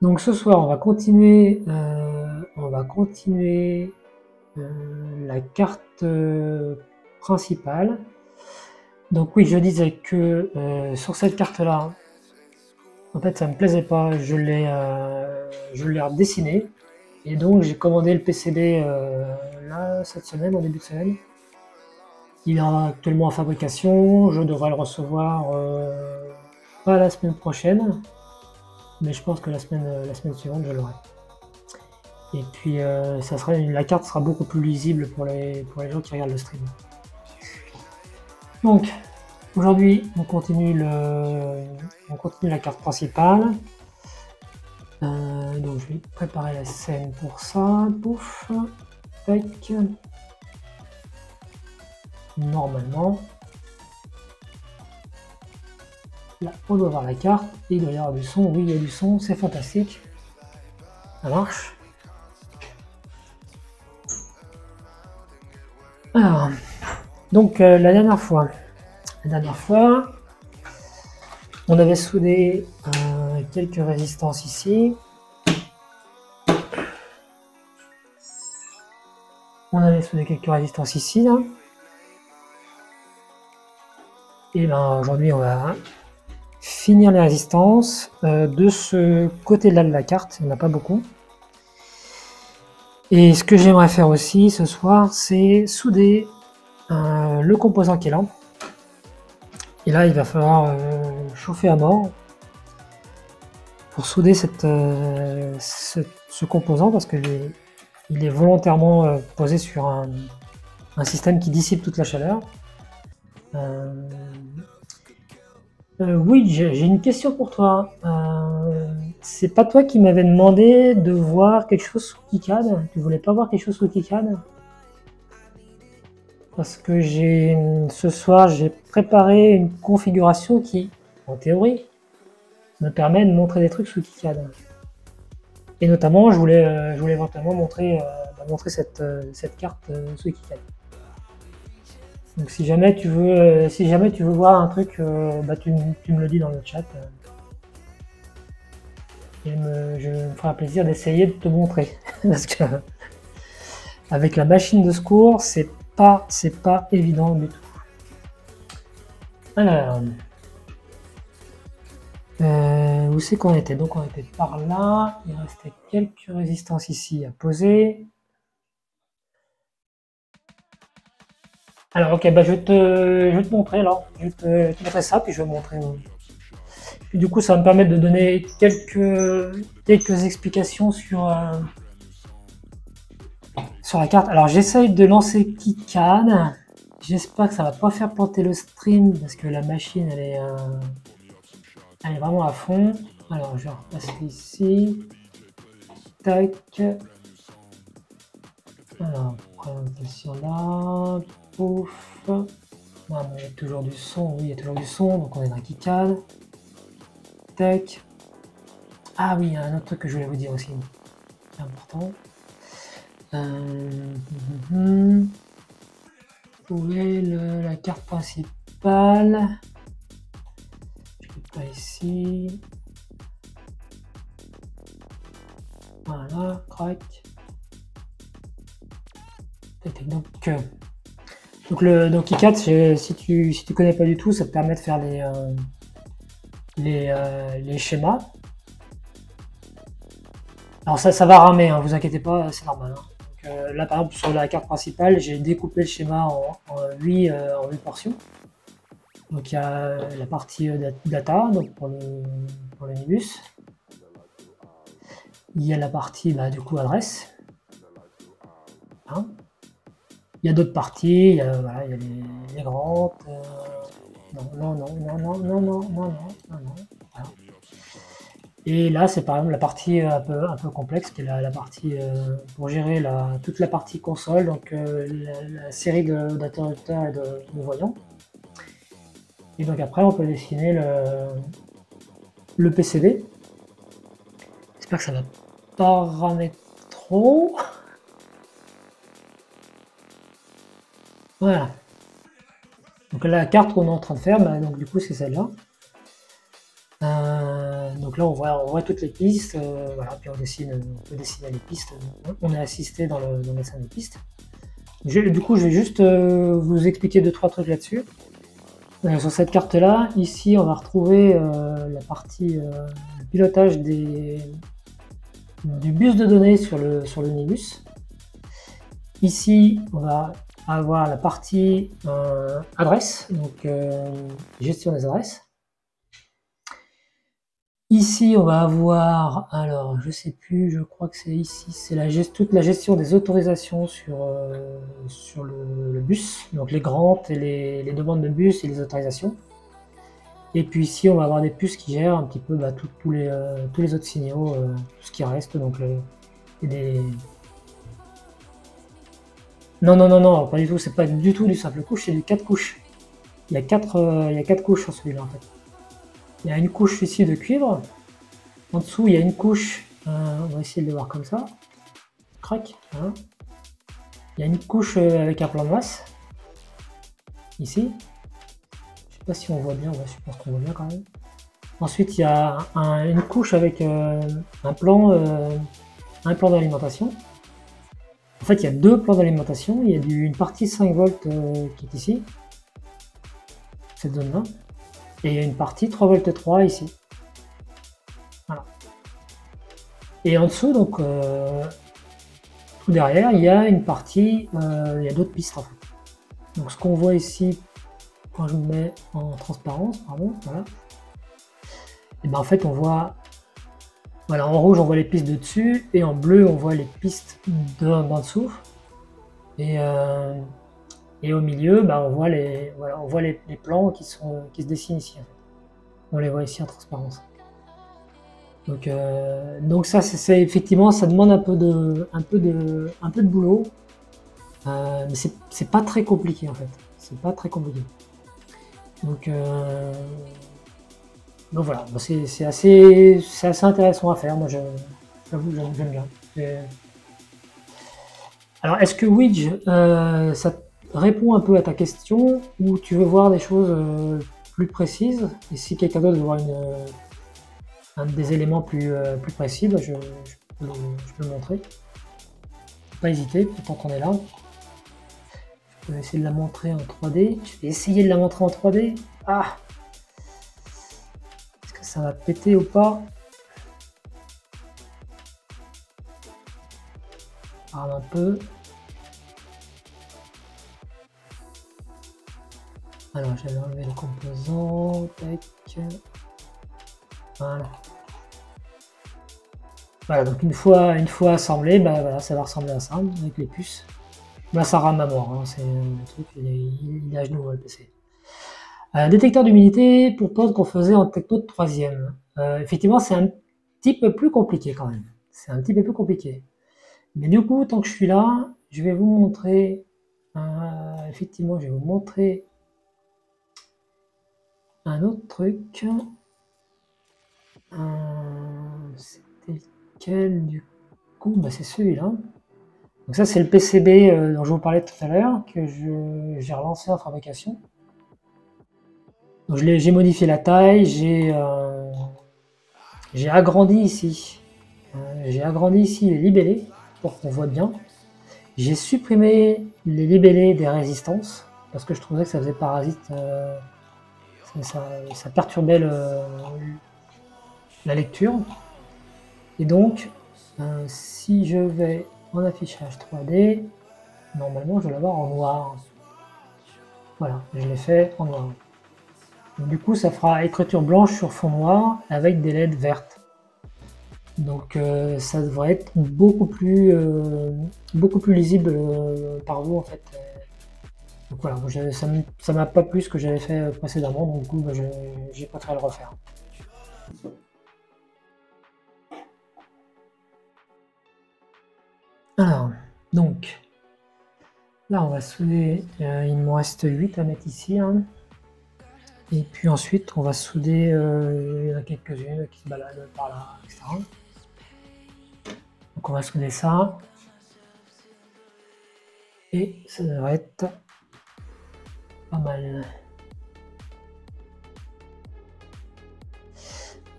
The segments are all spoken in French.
Donc ce soir, on va continuer la carte principale. Donc oui, je disais que sur cette carte-là, en fait, ça me plaisait pas. Je l'ai redessiné et donc j'ai commandé le PCB là cette semaine, en début de semaine. Il est actuellement en fabrication. Je devrais le recevoir pas la semaine prochaine, mais je pense que la semaine suivante, je l'aurai. Et puis la carte sera beaucoup plus lisible pour les gens qui regardent le stream. Donc aujourd'hui on continue la carte principale. Donc je vais préparer la scène pour ça. Pouf. Tac. Normalement. Là on doit voir la carte. Et il doit y avoir du son. Oui, il y a du son, c'est fantastique. Ça marche. Alors, donc la dernière fois, on avait soudé quelques résistances ici. Là. Et ben aujourd'hui on va finir les résistances de ce côté-là de la carte. Il n'y en a pas beaucoup. Et ce que j'aimerais faire aussi ce soir, c'est souder le composant qui est là. Et là, il va falloir chauffer à mort pour souder ce composant parce que il est volontairement posé sur un système qui dissipe toute la chaleur. Oui, j'ai une question pour toi. C'est pas toi qui m'avais demandé de voir quelque chose sous KiCad? Tu voulais pas voir quelque chose sous KiCad? Parce que ce soir, j'ai préparé une configuration qui, en théorie, me permet de montrer des trucs sous KiCad. Et notamment, je voulais éventuellement montrer cette carte sous KiCad. Donc si jamais tu veux voir un truc, tu me le dis dans le chat. Et je me ferai un plaisir d'essayer de te montrer. Parce que avec la machine de secours, c'est pas évident du tout. Alors, où c'est qu'on était? Donc on était par là. Il restait quelques résistances ici à poser. Alors ok, je vais te montrer alors. Je vais te montrer ça, puis je vais montrer. Puis du coup, ça va me permettre de donner quelques explications sur la carte. Alors j'essaye de lancer KiCad. J'espère que ça va pas faire planter le stream parce que la machine elle est vraiment à fond. Alors je vais repasser ici. Tac. Alors, présentation là. Pouf. Non, mais il y a toujours du son. Oui, il y a toujours du son. Donc on est dans KiCad. Tac. Ah oui, il y a un autre truc que je voulais vous dire aussi. C'est important. Où est la carte principale? Je clique pas ici. Voilà, crac. Donc KiCad, si tu connais pas du tout, ça te permet de faire les schémas. Alors ça va ramer, hein, vous inquiétez pas, c'est normal. Hein. Donc, là par exemple sur la carte principale, j'ai découpé le schéma en 8 portions. Donc il y a la partie data, donc pour le Nibus. Il y a la partie du coup adresse. Hein. Il y a d'autres parties, il y a les grandes. Non. Voilà. Et là, c'est par exemple la partie un peu complexe, qui est la partie pour gérer toute la partie console, donc la série d'interrupteurs et de voyants. Et donc après, on peut dessiner le PCB. J'espère que ça va pas ramer trop. Voilà. Donc la carte qu'on est en train de faire, donc du coup c'est celle-là. Donc là on voit toutes les pistes, voilà, puis on peut dessiner les pistes, on est assisté dans le dessin des pistes. Du coup je vais juste vous expliquer 2-3 trucs là-dessus. Sur cette carte là, ici on va retrouver la partie le pilotage du bus de données sur le Nibus. Ici on va avoir la partie adresse, donc gestion des adresses. Ici, on va avoir, alors je sais plus, je crois que c'est ici, c'est toute la gestion des autorisations sur le bus, donc les grantes et les demandes de bus et les autorisations. Et puis ici, on va avoir des puces qui gèrent un petit peu tous les autres signaux, tout ce qui reste, donc des... Non, pas du tout, c'est pas du tout du simple couche, c'est du 4 couches. Il y a 4 couches sur celui-là en fait. Il y a une couche ici de cuivre. En dessous, il y a une couche. On va essayer de le voir comme ça. Crac. Hein. Il y a une couche avec un plan de masse. Ici. Je sais pas si on voit bien. Ouais, je pense qu'on voit bien quand même. Ensuite, il y a une couche avec un plan d'alimentation. En fait, il y a 2 plans d'alimentation. Il y a une partie 5 volts qui est ici. Cette zone-là. Et il y a une partie 3 volts 3 ici. Voilà. Et en dessous, donc, tout derrière, il y a une partie, il y a d'autres pistes en fait. Donc ce qu'on voit ici, quand je me mets en transparence, pardon, voilà. Et ben en fait, on voit, voilà, en rouge, on voit les pistes de dessus, et en bleu, on voit les pistes d'en dessous. Et au milieu, bah, on voit les plans qui se dessinent ici. En fait. On les voit ici en transparence. Donc ça, c'est effectivement, ça demande un peu de boulot, mais c'est pas très compliqué en fait. C'est pas très compliqué. Donc voilà, c'est assez intéressant à faire. Moi, j'avoue, j'aime bien. Alors, est-ce que Wedge, ça répond un peu à ta question, ou tu veux voir des choses plus précises? Et si quelqu'un d'autre veut voir des éléments plus précis, bah, je peux le montrer. Pas hésiter, tant qu'on est là. Je vais essayer de la montrer en 3D. Je vais essayer de la montrer en 3D. Ah! Est-ce que ça va péter ou pas? Parle un peu. Alors, j'avais enlevé le composant. Tac. Voilà. Voilà, donc une fois assemblé, bah, voilà, ça va ressembler à ça, avec les puces. Bah, ça rame à mort, hein, c'est le truc, il est à genoux le PC. Détecteur d'humidité pour poste qu'on faisait en techno de 3e. Effectivement, c'est un petit peu plus compliqué quand même. C'est un petit peu plus compliqué. Mais du coup, tant que je suis là, je vais vous montrer. Effectivement, je vais vous montrer un autre truc. C'était lequel du coup? Bah, c'est celui-là. Donc ça, c'est le PCB dont je vous parlais tout à l'heure, que j'ai relancé en fabrication. J'ai modifié la taille, j'ai agrandi ici. J'ai agrandi ici les libellés pour qu'on voit bien. J'ai supprimé les libellés des résistances parce que je trouvais que ça faisait parasite, ça perturbait la lecture. Et donc, si je vais en affichage 3D, normalement je vais l'avoir en noir. Voilà, je l'ai fait en noir. Donc, du coup, ça fera écriture blanche sur fond noir avec des LED vertes. Donc ça devrait être beaucoup plus lisible par vous en fait. Donc voilà, ça m'a pas plu ce que j'avais fait précédemment, donc du coup bah, j'ai préféré le refaire. Alors, donc là on va souder, il me reste 8 à mettre ici. Hein. Et puis ensuite on va souder, il y en a quelques-unes qui se baladent par là, etc. Donc on va souder ça. Et ça devrait être pas mal.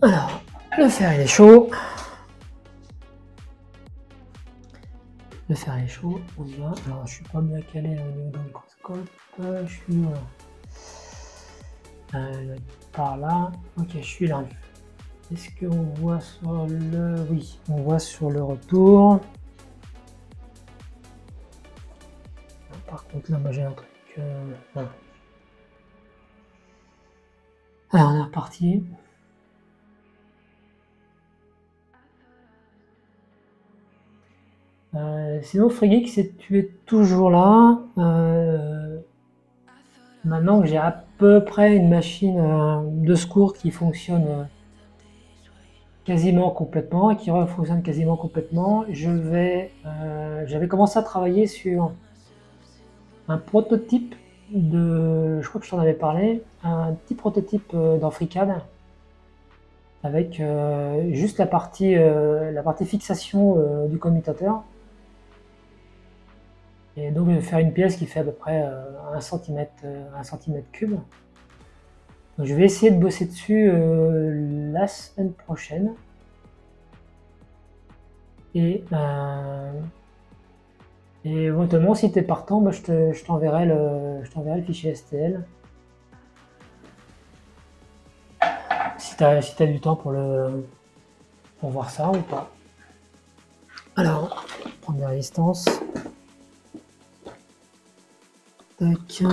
Alors, Le fer il est chaud. Le fer est chaud, on y va. Alors je suis pas bien calé au niveau du microscope. Je suis par là. Ok, je suis là. Est-ce qu'on voit sur le... Oui, on voit sur le retour. Par contre là, moi j'ai un truc... voilà. Alors on est reparti. Sinon Frigix, tu es toujours là. Maintenant que j'ai à peu près une machine de secours qui fonctionne quasiment complètement et qui fonctionne quasiment complètement, j'avais commencé à travailler sur un prototype je crois que je t'en avais parlé, un petit prototype d'Enfricad avec juste la partie fixation du commutateur. Et donc de faire une pièce qui fait à peu près 1 cm cube. Donc je vais essayer de bosser dessus la semaine prochaine. Et éventuellement, si tu es partant, bah, je t'enverrai le fichier STL. Si tu as du temps pour voir ça ou pas. Alors, prendre des résistances. Tac.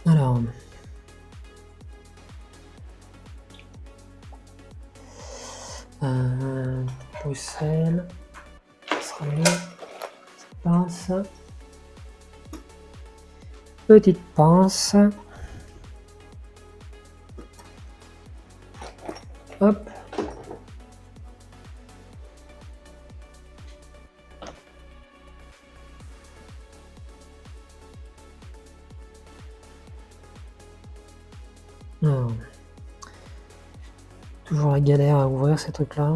Alors. Bruxelles. Ça sera mieux. Pince. Petite pince. Hop. Alors. Toujours la galère à ouvrir ces trucs-là.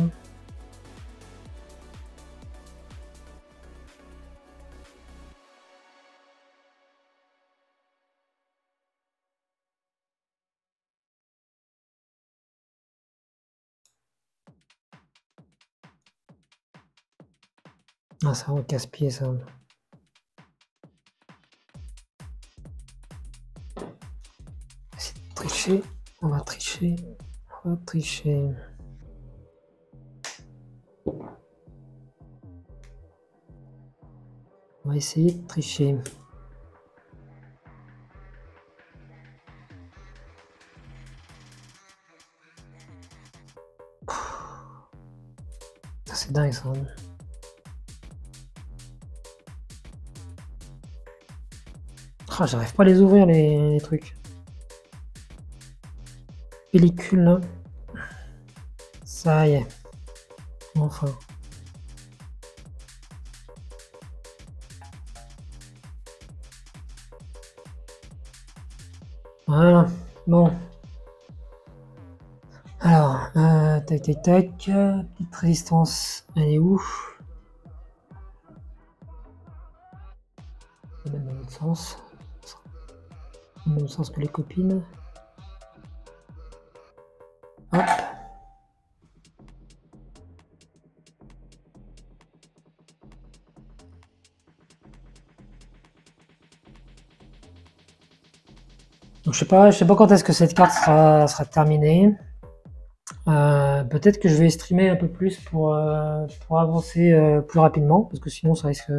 Ah, ça va casse-pied ça. C'est tricher. On va tricher. On va tricher. On va essayer de tricher. C'est dingue ça. Ah, j'arrive pas à les ouvrir les trucs. Pellicule là. Ça y est. Enfin. Voilà. Bon. Alors, tac tac tac. Petite résistance. Elle est où? On va mettre dans l'autre sens. Dans le même sens que les copines. Hop. Donc, je sais pas quand est-ce que cette carte sera terminée. Peut-être que je vais streamer un peu plus pour avancer plus rapidement, parce que sinon ça risque.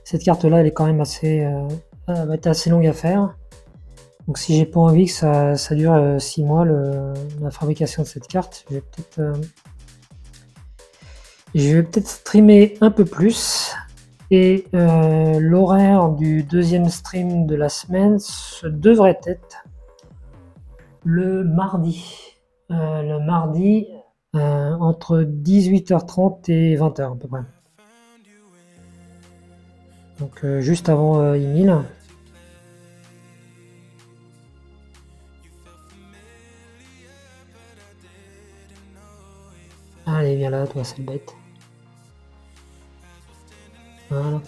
Cette carte là, elle est quand même va être assez longue à faire. Donc si j'ai pas envie que ça dure 6 mois la fabrication de cette carte, je vais peut-être streamer un peu plus. Et l'horaire du deuxième stream de la semaine devrait être le mardi. Entre 18h30 et 20h à peu près. Donc juste avant Emile. Allez, viens là, toi, cette bête. Voilà.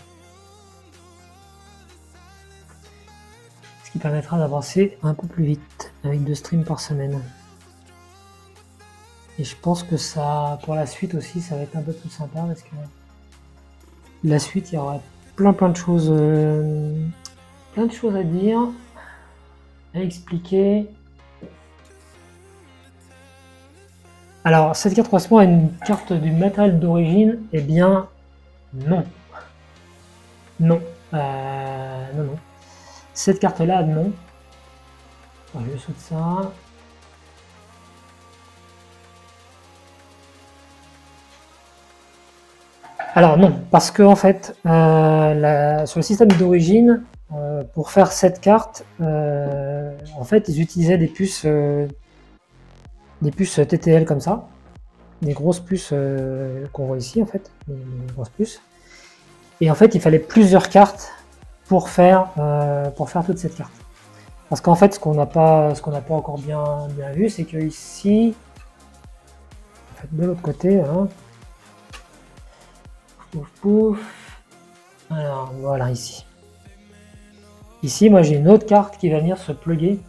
Ce qui permettra d'avancer un peu plus vite avec 2 streams par semaine. Et je pense que ça, pour la suite aussi, ça va être un peu plus sympa parce que la suite, il y aura plein de choses à dire, à expliquer. Alors, cette carte correspond à une carte du matériel d'origine? Eh bien, non. Non. Non. Cette carte-là, non. Alors, je saute ça. Alors non, parce que en fait, sur le système d'origine, pour faire cette carte, en fait, ils utilisaient des puces TTL comme ça, des grosses puces qu'on voit ici en fait, des grosses puces. Et en fait, il fallait plusieurs cartes pour faire toute cette carte. Parce qu'en fait, ce qu'on n'a pas encore bien vu, c'est que ici, en fait, de l'autre côté, hein, pouf. Alors voilà ici. Ici, moi j'ai une autre carte qui va venir se plugger,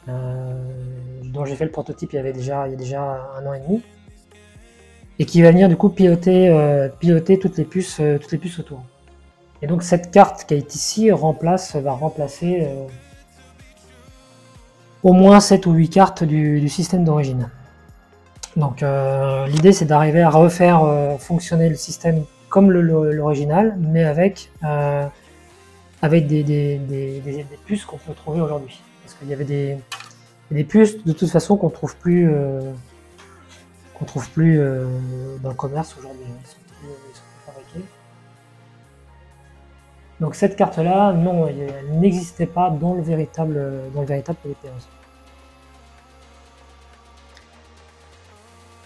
dont j'ai fait le prototype il y a déjà 1 an et demi, et qui va venir du coup piloter toutes les puces autour. Et donc cette carte qui est ici va remplacer au moins 7 ou 8 cartes du système d'origine. Donc l'idée c'est d'arriver à refaire fonctionner le système comme l'original, mais avec des puces qu'on peut trouver aujourd'hui. Parce qu'il y avait des puces de toute façon qu'on trouve plus dans le commerce aujourd'hui. Ils sont plus fabriqués. Donc cette carte-là, non, elle n'existait pas dans le véritable PDP-11.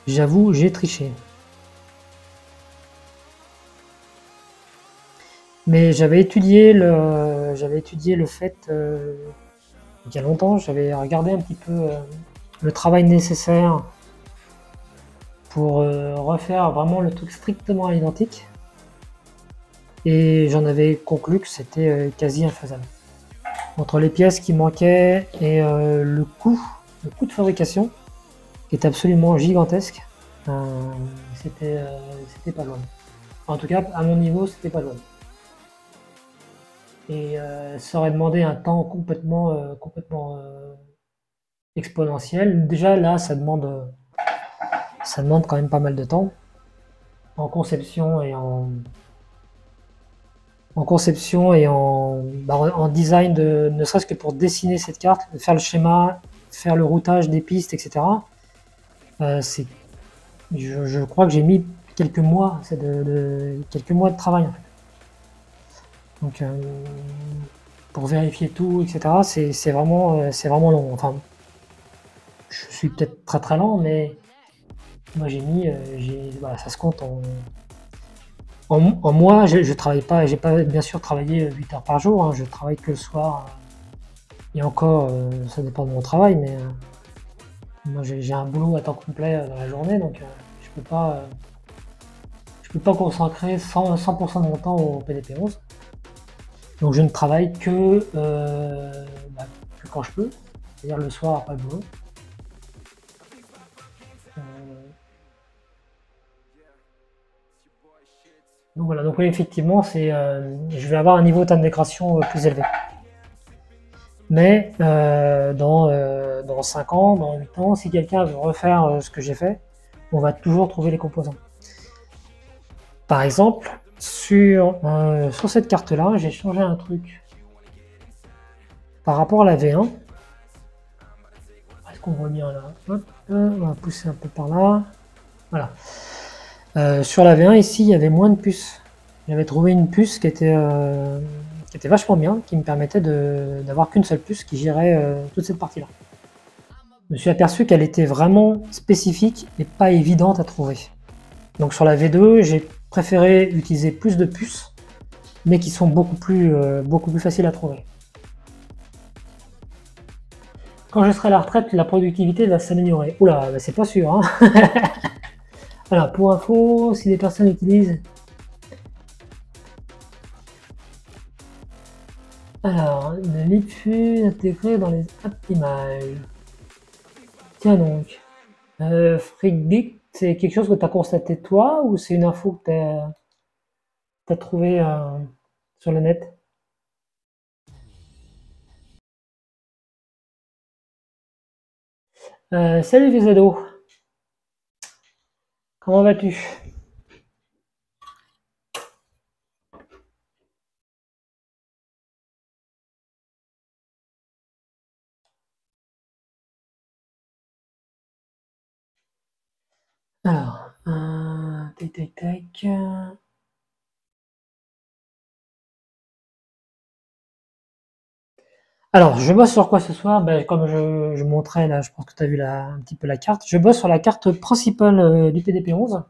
J'avoue, j'ai triché. Mais j'avais étudié le fait, il y a longtemps, j'avais regardé un petit peu le travail nécessaire pour refaire vraiment le truc strictement identique. Et j'en avais conclu que c'était quasi infaisable. Entre les pièces qui manquaient et le coût de fabrication, qui est absolument gigantesque, c'était pas loin. En tout cas, à mon niveau, c'était pas loin. Et ça aurait demandé un temps complètement exponentiel. Déjà là, ça demande quand même pas mal de temps en conception et en design, ne serait-ce que pour dessiner cette carte, faire le schéma, faire le routage des pistes, etc. Je crois que j'ai mis quelques mois, quelques mois de travail en fait. Donc pour vérifier tout, etc. C'est vraiment long. Enfin, je suis peut-être très très lent, mais moi j'ai mis, voilà, ça se compte en mois. Je travaille pas, j'ai pas bien sûr travaillé 8 heures par jour. Hein, je travaille que le soir. Et encore, ça dépend de mon travail, mais moi j'ai un boulot à temps complet dans la journée, donc je peux pas consacrer 100% de mon temps au PDP-11. Donc je ne travaille que quand je peux, c'est-à-dire le soir après le boulot. Donc voilà, donc oui, effectivement, je vais avoir un niveau d'intégration plus élevé. Mais dans 5 ans, dans 8 ans, si quelqu'un veut refaire ce que j'ai fait, on va toujours trouver les composants. Par exemple, sur cette carte-là, j'ai changé un truc par rapport à la V1. Est-ce qu'on voit bien là? Hop, on va pousser un peu par là. Voilà. Sur la V1, ici, il y avait moins de puces. J'avais trouvé une puce qui était vachement bien, qui me permettait d'avoir qu'une seule puce qui gérait toute cette partie-là. Je me suis aperçu qu'elle était vraiment spécifique et pas évidente à trouver. Donc sur la V2, j'ai préféré utiliser plus de puces, mais qui sont beaucoup plus faciles à trouver. Quand je serai à la retraite, la productivité va s'améliorer. Oula, bah c'est pas sûr. Hein. Alors, pour info, si les personnes utilisent... Alors, de l'IPFU intégré dans les apps images. Tiens donc. Freakgeek, c'est quelque chose que tu as constaté toi ou c'est une info que tu as trouvée sur le net? Salut les ados, comment vas-tu? Alors, tac tac tac. Alors, je bosse sur quoi ce soir? Ben, comme je montrais là, je pense que tu as vu un petit peu la carte. Je bosse sur la carte principale du PDP-11.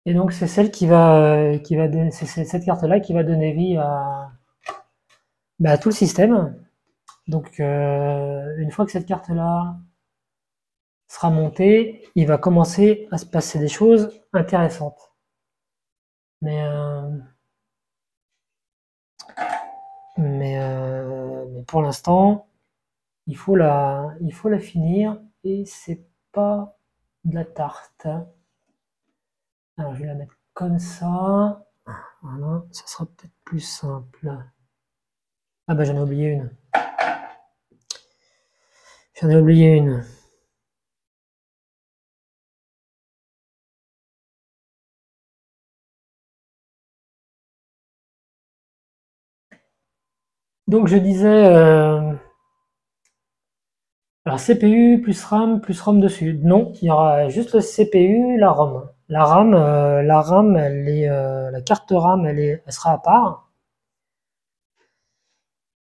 Et donc, c'est celle qui va donner, c'est cette carte-là qui va donner vie à tout le système. Donc, une fois que cette carte-là sera montée, il va commencer à se passer des choses intéressantes. Mais, mais pour l'instant, il faut la finir et c'est pas de la tarte. Alors, je vais la mettre comme ça. Voilà, ça sera peut-être plus simple. Ah bah j'en ai oublié une. J'en ai oublié une. Donc je disais, alors CPU plus ROM dessus. Non, il y aura juste le CPU, la ROM. La RAM, la carte RAM, elle sera à part.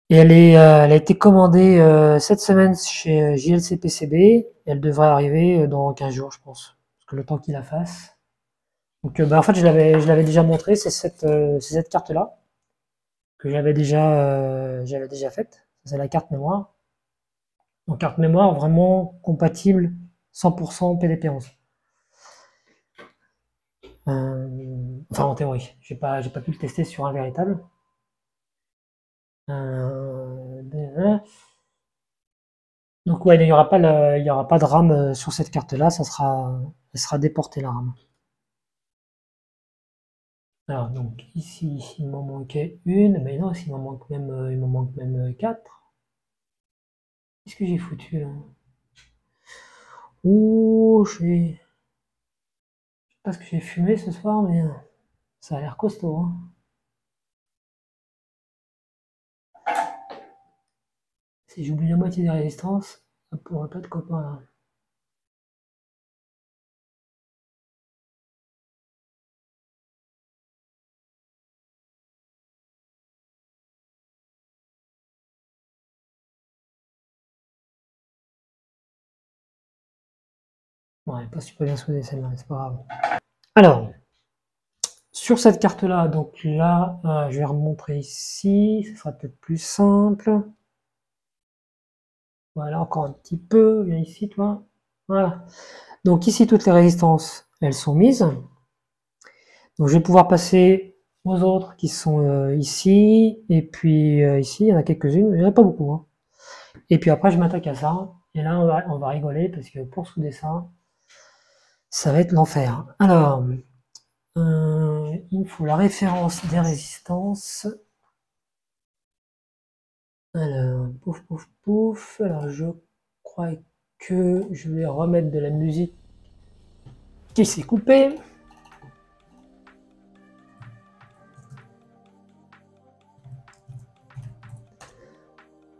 Et elle a été commandée cette semaine chez JLC PCB. Elle devrait arriver dans 15 jours, je pense. Parce que le temps qu'il la fasse. Donc, bah, en fait, je l'avais déjà montré, c'est cette carte-là que j'avais déjà faite. C'est la carte mémoire. Donc, carte mémoire vraiment compatible 100% PDP-11. Enfin, en théorie. J'ai pas pu le tester sur un véritable. Donc, ouais, il y aura pas de RAM sur cette carte-là. Elle sera déportée la RAM. Alors, donc, ici, il m'en manquait une, mais non, il m'en manque même 4. Qu'est-ce que j'ai foutu là? Ouh, je sais pas ce que j'ai fumé ce soir, mais ça a l'air costaud, hein. Si j'oublie la moitié des résistances, ça pourrait pas être copain là. Ouais, pas super bien soudé celle-là, mais c'est pas grave. Alors, sur cette carte-là, donc là, je vais remontrer ici, ce sera peut-être plus simple. Voilà, encore un petit peu, viens ici toi. Voilà. Donc ici, toutes les résistances, elles sont mises. Donc je vais pouvoir passer aux autres qui sont ici, et puis ici, il y en a quelques-unes, il n'y en a pas beaucoup, hein. Et puis après, je m'attaque à ça, et là, on va rigoler, parce que pour souder ça va être l'enfer. Alors, il me faut la référence des résistances. Alors, pouf, pouf, pouf. Alors, je crois que je vais remettre de la musique qui s'est coupée.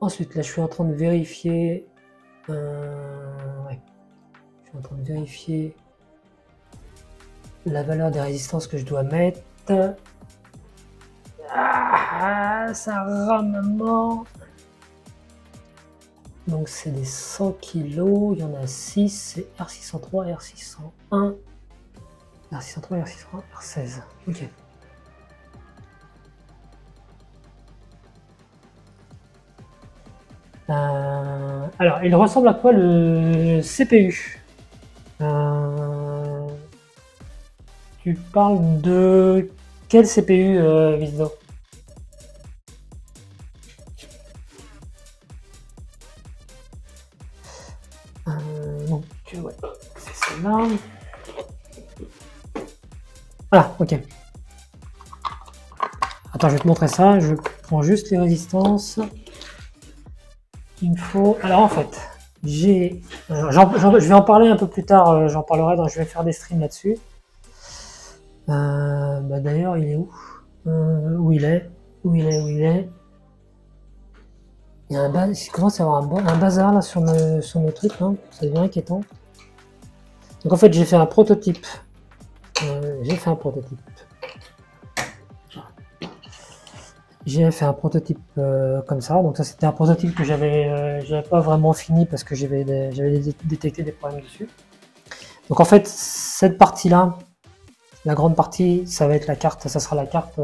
Ensuite, là, je suis en train de vérifier. Ouais. Je suis en train de vérifier la valeur des résistances que je dois mettre. Ah, ça rame mort. Donc c'est des 100 kg, il y en a 6, c'est R603, R601, R603, R601, R16. Ok. Alors, il ressemble à quoi le CPU? Tu parles de quel CPU, Visdo? Donc, ouais, c'est celle-là. Voilà, ok. Attends, je vais te montrer ça. Je prends juste les résistances. Il me faut. Alors en fait, je vais en parler un peu plus tard. J'en parlerai. Je vais faire des streams là-dessus. Bah, d'ailleurs, il est où? Où il est? Où il est? Il y a il commence à y avoir un bazar là sur mes trucs. Hein. Ça devient inquiétant. Donc en fait, j'ai fait un prototype. J'ai fait un prototype comme ça. Donc ça, c'était un prototype que j'avais pas vraiment fini parce que j'avais détecté des problèmes dessus. Donc en fait, cette partie-là, la grande partie, ça va être la carte. Ça sera la carte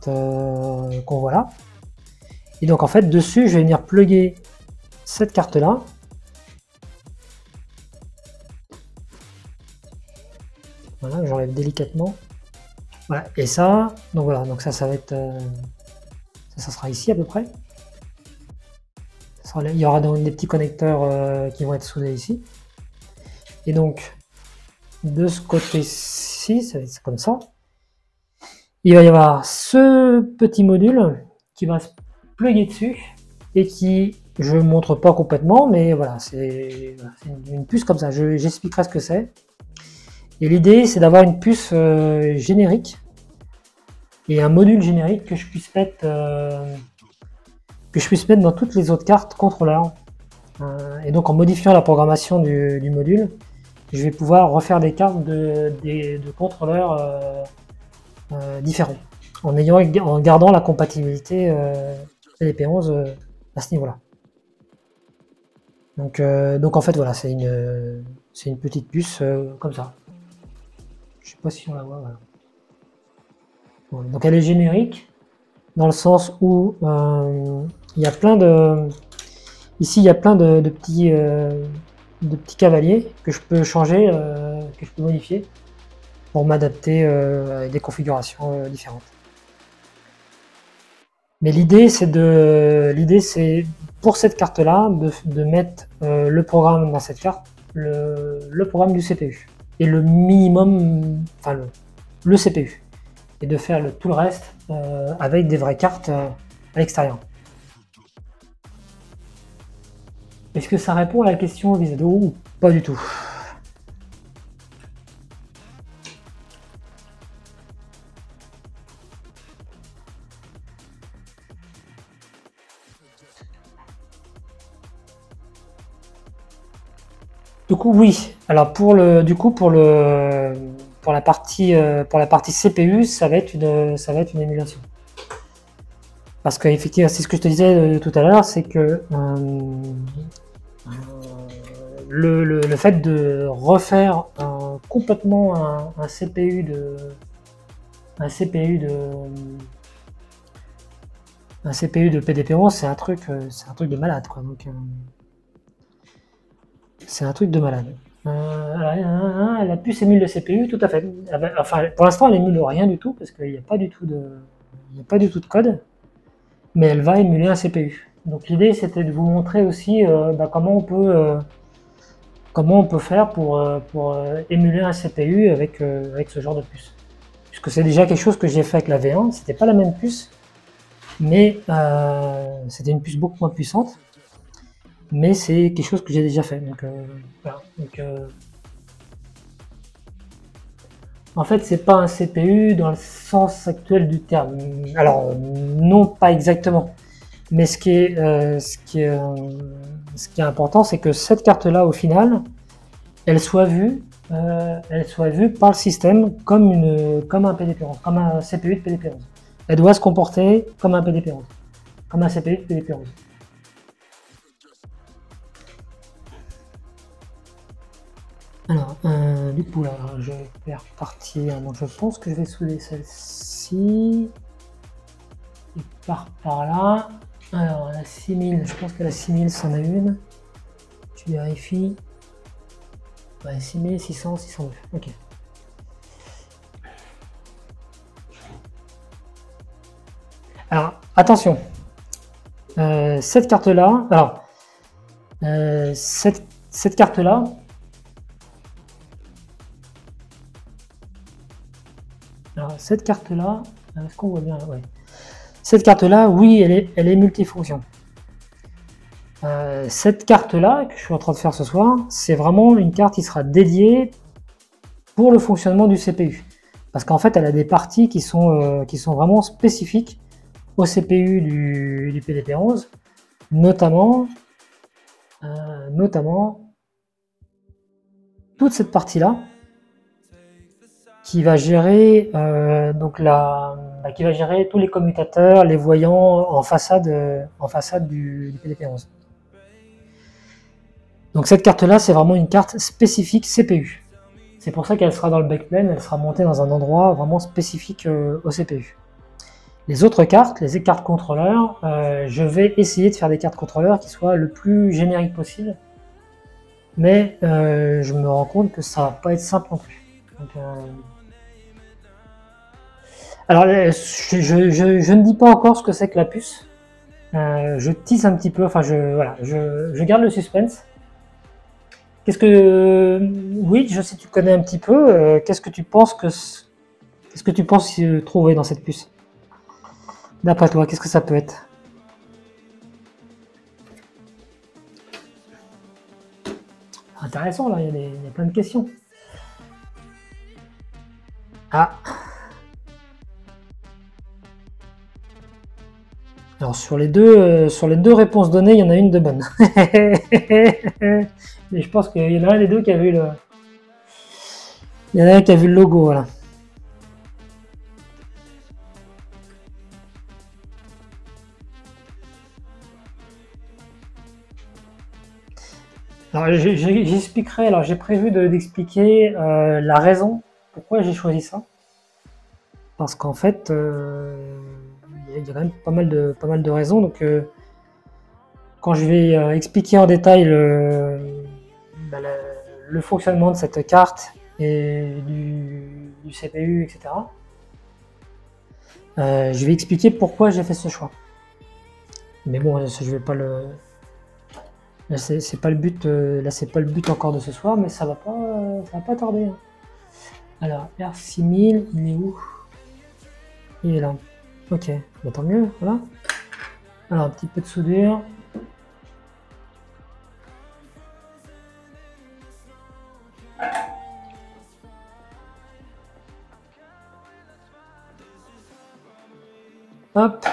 qu'on voit là. Et donc en fait, dessus, je vais venir plugger cette carte-là. Voilà, j'enlève délicatement. Voilà, et ça, donc voilà, donc ça va être, ça sera ici à peu près. Il y aura donc des petits connecteurs qui vont être soudés ici. Et donc, de ce côté-ci, ça va être comme ça. Il va y avoir ce petit module qui va se plugger dessus et qui, je ne montre pas complètement, mais voilà, c'est une puce comme ça. J'expliquerai ce que c'est. Et l'idée, c'est d'avoir une puce générique et un module générique que je puisse mettre dans toutes les autres cartes contrôleurs. Et donc, en modifiant la programmation du module, je vais pouvoir refaire des cartes de contrôleurs différents, en gardant la compatibilité PDP-11 à ce niveau-là. Donc en fait, voilà, c'est une petite puce comme ça. Je sais pas si on la voit. Voilà. Bon, donc elle est générique dans le sens où il y a plein de ici il y a plein de petits cavaliers que je peux changer, que je peux modifier pour m'adapter à des configurations différentes. Mais l'idée c'est pour cette carte là de mettre le programme dans cette carte, le programme du CPU et le minimum, enfin le CPU, et de faire tout le reste avec des vraies cartes à l'extérieur. Est-ce que ça répond à la question Visado ou pas du tout? Du coup, oui. Alors pour la partie CPU, ça va être une émulation. Parce qu'effectivement, c'est ce que je te disais tout à l'heure, c'est que le fait de refaire complètement un CPU de PDP-11, c'est un truc de malade, quoi. Donc c'est un truc de malade. La puce émule le CPU, tout à fait. Enfin, pour l'instant, elle émule rien du tout parce qu'il n'y a pas du tout de code, mais elle va émuler un CPU. Donc l'idée, c'était de vous montrer aussi comment on peut faire pour émuler un CPU avec ce genre de puce. Puisque c'est déjà quelque chose que j'ai fait avec la V1, c'était pas la même puce, mais c'était une puce beaucoup moins puissante. Mais c'est quelque chose que j'ai déjà fait. Donc, voilà. En fait, c'est pas un CPU dans le sens actuel du terme. Alors, non, pas exactement. Mais ce qui est important, c'est que cette carte-là, au final, elle soit vue par le système comme un PDP-11, comme un CPU de PDP-11. Elle doit se comporter comme un PDP-11, comme un CPU de PDP-11. Alors, du coup, là, je vais repartir. Donc, je pense que je vais souder celle-ci. Et part par là. Alors, la 6000, je pense que la 6000, c'en a une. Tu vérifies. Ouais, 6600, 602. Ok. Alors, attention. Cette carte-là, alors, Cette carte-là, alors cette carte-là, est-ce qu'on voit bien? Ouais. Cette carte-là, oui, elle est multifonction. Cette carte-là, que je suis en train de faire ce soir, c'est vraiment une carte qui sera dédiée pour le fonctionnement du CPU. Parce qu'en fait, elle a des parties qui sont vraiment spécifiques au CPU du PDP-11, notamment toute cette partie-là, qui va gérer qui va gérer tous les commutateurs, les voyants en façade du PDP-11. Donc cette carte-là, c'est vraiment une carte spécifique CPU. C'est pour ça qu'elle sera dans le backplane, elle sera montée dans un endroit vraiment spécifique au CPU. Les autres cartes, les cartes contrôleurs, je vais essayer de faire des cartes contrôleurs qui soient le plus génériques possible. Mais je me rends compte que ça va pas être simple non plus. Donc, alors, je ne dis pas encore ce que c'est que la puce. Je tease un petit peu, enfin je garde le suspense. Qu'est-ce que... Oui, je sais que tu connais un petit peu. Qu'est-ce que tu penses trouver dans cette puce? D'après toi, qu'est-ce que ça peut être? Intéressant, là, il y a plein de questions. Ah. Alors sur les deux réponses données, il y en a une de bonne. Mais je pense qu'il y en a un des deux qui a vu le... Il y en a un qui a vu le logo, voilà. Alors j'expliquerai, alors j'ai prévu d'expliquer la raison pourquoi j'ai choisi ça. Parce qu'en fait, il y a quand même pas mal de raisons. Donc quand je vais expliquer en détail le fonctionnement de cette carte et du CPU, etc., je vais expliquer pourquoi j'ai fait ce choix. Mais bon, je vais pas le... Là, c'est pas le but. Là, c'est pas le but encore de ce soir, mais ça va pas tarder. Hein. Alors, R6000, il est où? Il est là. Ok, bah, tant mieux, voilà. Alors, un petit peu de soudure. Hop,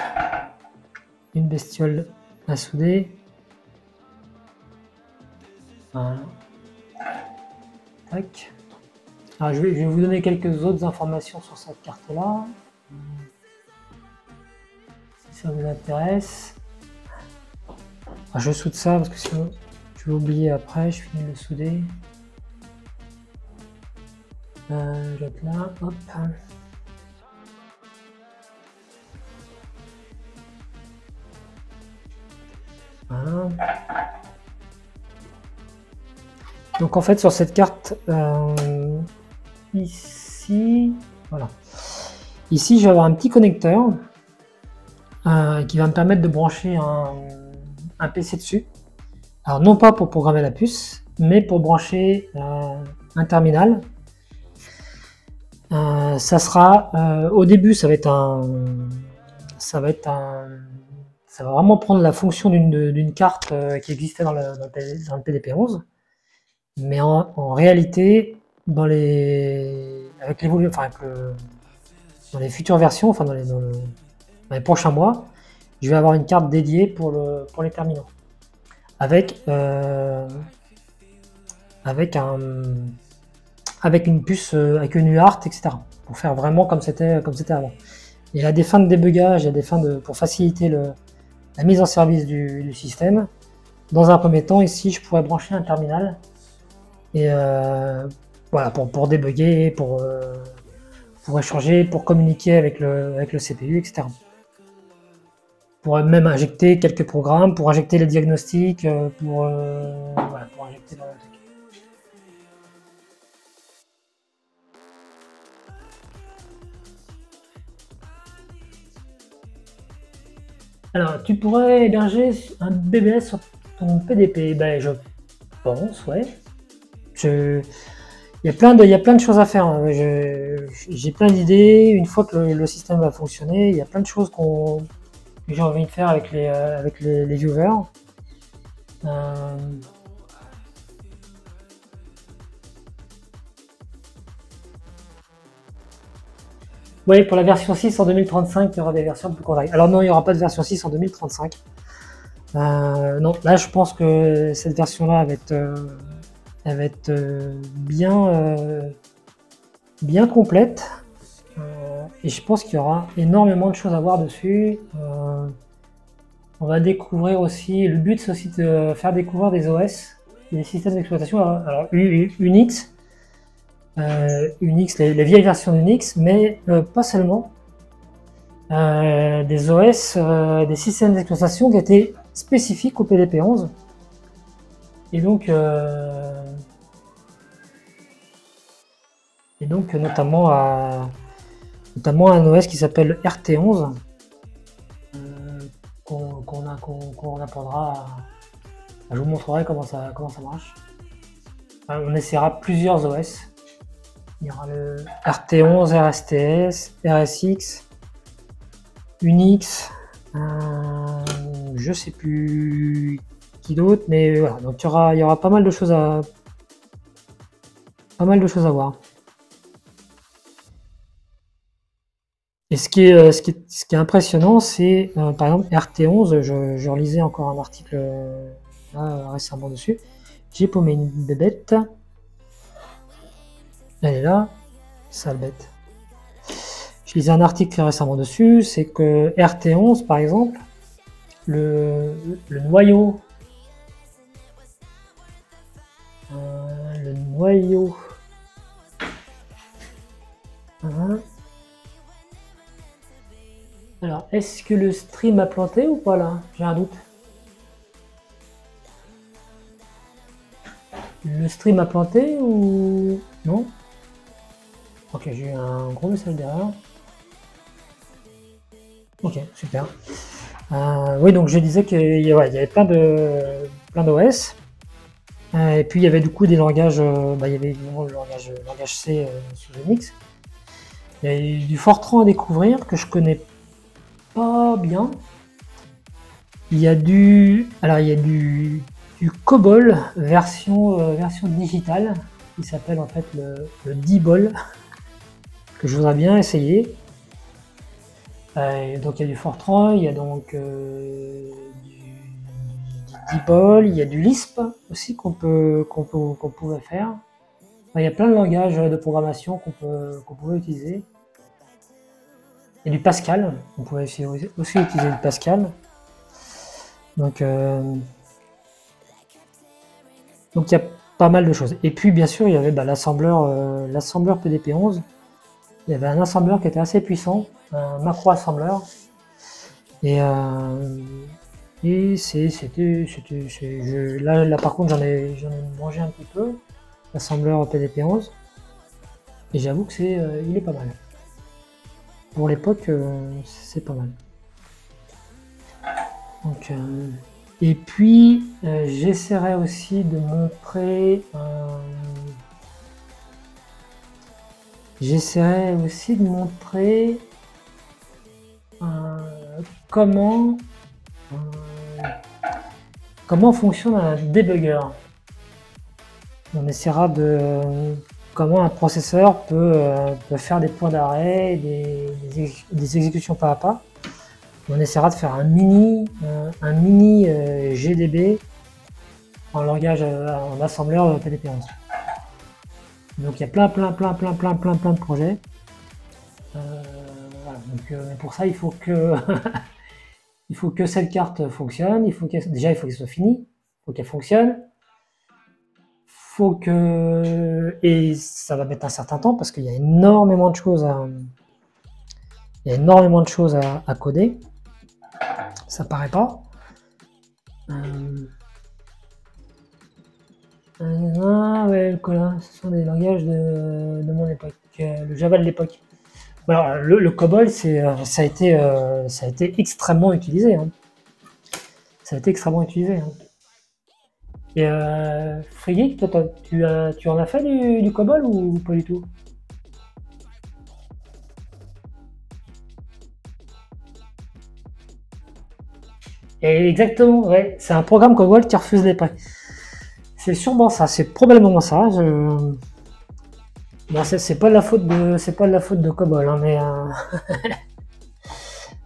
une bestiole à souder. Voilà. Tac. Alors, je vais vous donner quelques autres informations sur cette carte-là. Si ça vous intéresse. Alors, je soude ça parce que sinon je vais oublier après. Je finis de le souder. Je vais être là. Hop. Voilà. Donc en fait sur cette carte ici, voilà. Ici je vais avoir un petit connecteur qui va me permettre de brancher un PC dessus. Alors non pas pour programmer la puce, mais pour brancher un terminal. Ça sera au début ça va vraiment prendre la fonction d'une carte qui existait dans le PDP-11, mais en réalité, dans les futures versions, enfin dans les prochains mois, je vais avoir une carte dédiée pour les terminaux, avec une puce, avec une UART, etc. Pour faire vraiment comme c'était avant. Il y a des fins de débugage, il y a des fins pour faciliter la mise en service du système. Dans un premier temps, ici, je pourrais brancher un terminal et voilà, pour débugger, pour échanger, pour communiquer avec le CPU, etc. Pour même injecter quelques programmes, pour injecter les diagnostics, pour injecter le truc. Alors, tu pourrais héberger un BBS ton PDP? Ben, je pense, ouais. Il y a plein de choses à faire, hein. J'ai plein d'idées. Une fois que le système va fonctionner, il y a plein de choses que j'ai envie de faire avec les viewers. Oui, pour la version 6 en 2035, il y aura des versions plus courtes. Alors non, il n'y aura pas de version 6 en 2035. Non, là je pense que cette version-là elle va être bien complète. Et je pense qu'il y aura énormément de choses à voir dessus. On va découvrir aussi, le but c'est aussi de faire découvrir des OS, des systèmes d'exploitation. Alors Unix, les vieilles versions d'Unix, mais pas seulement. Des OS, des systèmes d'exploitation qui étaient spécifiques au PDP-11. Et donc notamment un OS qui s'appelle RT11, qu'on apprendra. Je vous montrerai comment ça marche. On essaiera plusieurs OS. Il y aura le RT11, RSTS, RSX, Unix, je sais plus qui d'autre, mais voilà. Donc il y aura pas mal de choses à voir. Et ce qui est impressionnant, c'est par exemple RT11. Je relisais encore un article là, récemment dessus. J'ai paumé une bébête. Elle est là, sale bête. Je lisais un article récemment dessus, c'est que RT11 par exemple, le noyau alors est-ce que le stream a planté ou pas là? J'ai un doute. Le stream a planté ou non? Ok, j'ai eu un gros message derrière. Ok, super. Oui, donc je disais qu'il y avait plein d'OS. Et puis il y avait du coup des langages, il y avait évidemment le langage C sous Unix. Il y a eu du Fortran à découvrir que je connais pas bien. Il y a du COBOL version digitale qui s'appelle en fait le D-Ball, que je voudrais bien essayer. Donc il y a du Fortran, il y a donc du D-Ball, il y a du Lisp aussi qu'on pouvait faire. Il y a plein de langages de programmation qu'on pouvait utiliser. Il y a du Pascal, on pouvait aussi utiliser du Pascal. Donc il y a pas mal de choses. Et puis bien sûr il y avait l'assembleur PDP-11. Il y avait un assembleur qui était assez puissant, un macro assembleur. Et là par contre j'en ai mangé un petit peu, l'assembleur PDP-11. Et j'avoue que il est pas mal. Pour l'époque, c'est pas mal. Donc, et puis, j'essaierai aussi de montrer comment fonctionne un debugger. On essaiera de comment un processeur peut faire des points d'arrêt, des exécutions pas à pas. On essaiera de faire un mini GDB en langage, en assembleur PDP-11. Donc il y a plein de projets. Voilà. Donc, pour ça, il faut que cette carte fonctionne. Déjà, il faut qu'elle soit finie. Il faut qu'elle fonctionne. Et ça va mettre un certain temps parce qu'il y a énormément de choses à coder. Ça paraît pas. Ouais, ce sont des langages de mon époque, le Java de l'époque. Alors, le COBOL, ça a été extrêmement utilisé. Hein. Ça a été extrêmement utilisé. Hein. Et Friggy, toi, tu en as fait du COBOL ou pas du tout? Et exactement, ouais, c'est un programme COBOL qui refuse les prêts. C'est sûrement ça, c'est probablement ça. Bon, c'est pas de la faute de COBOL, hein, mais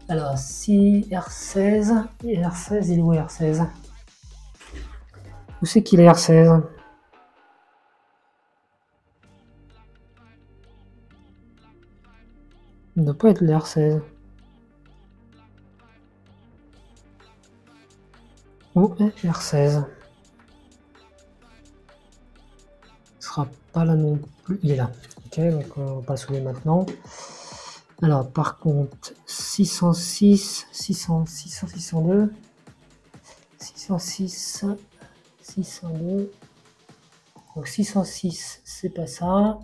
alors si R16, R16, il est où R16? Où c'est qu'il est R16? Il ne doit pas être le R16. Où est R16? Il sera pas là non plus. Il est là. Ok, donc on va pas le soulever maintenant. Alors par contre, 606, 600, 600, 602, 606, 602. Donc 606, c'est pas ça.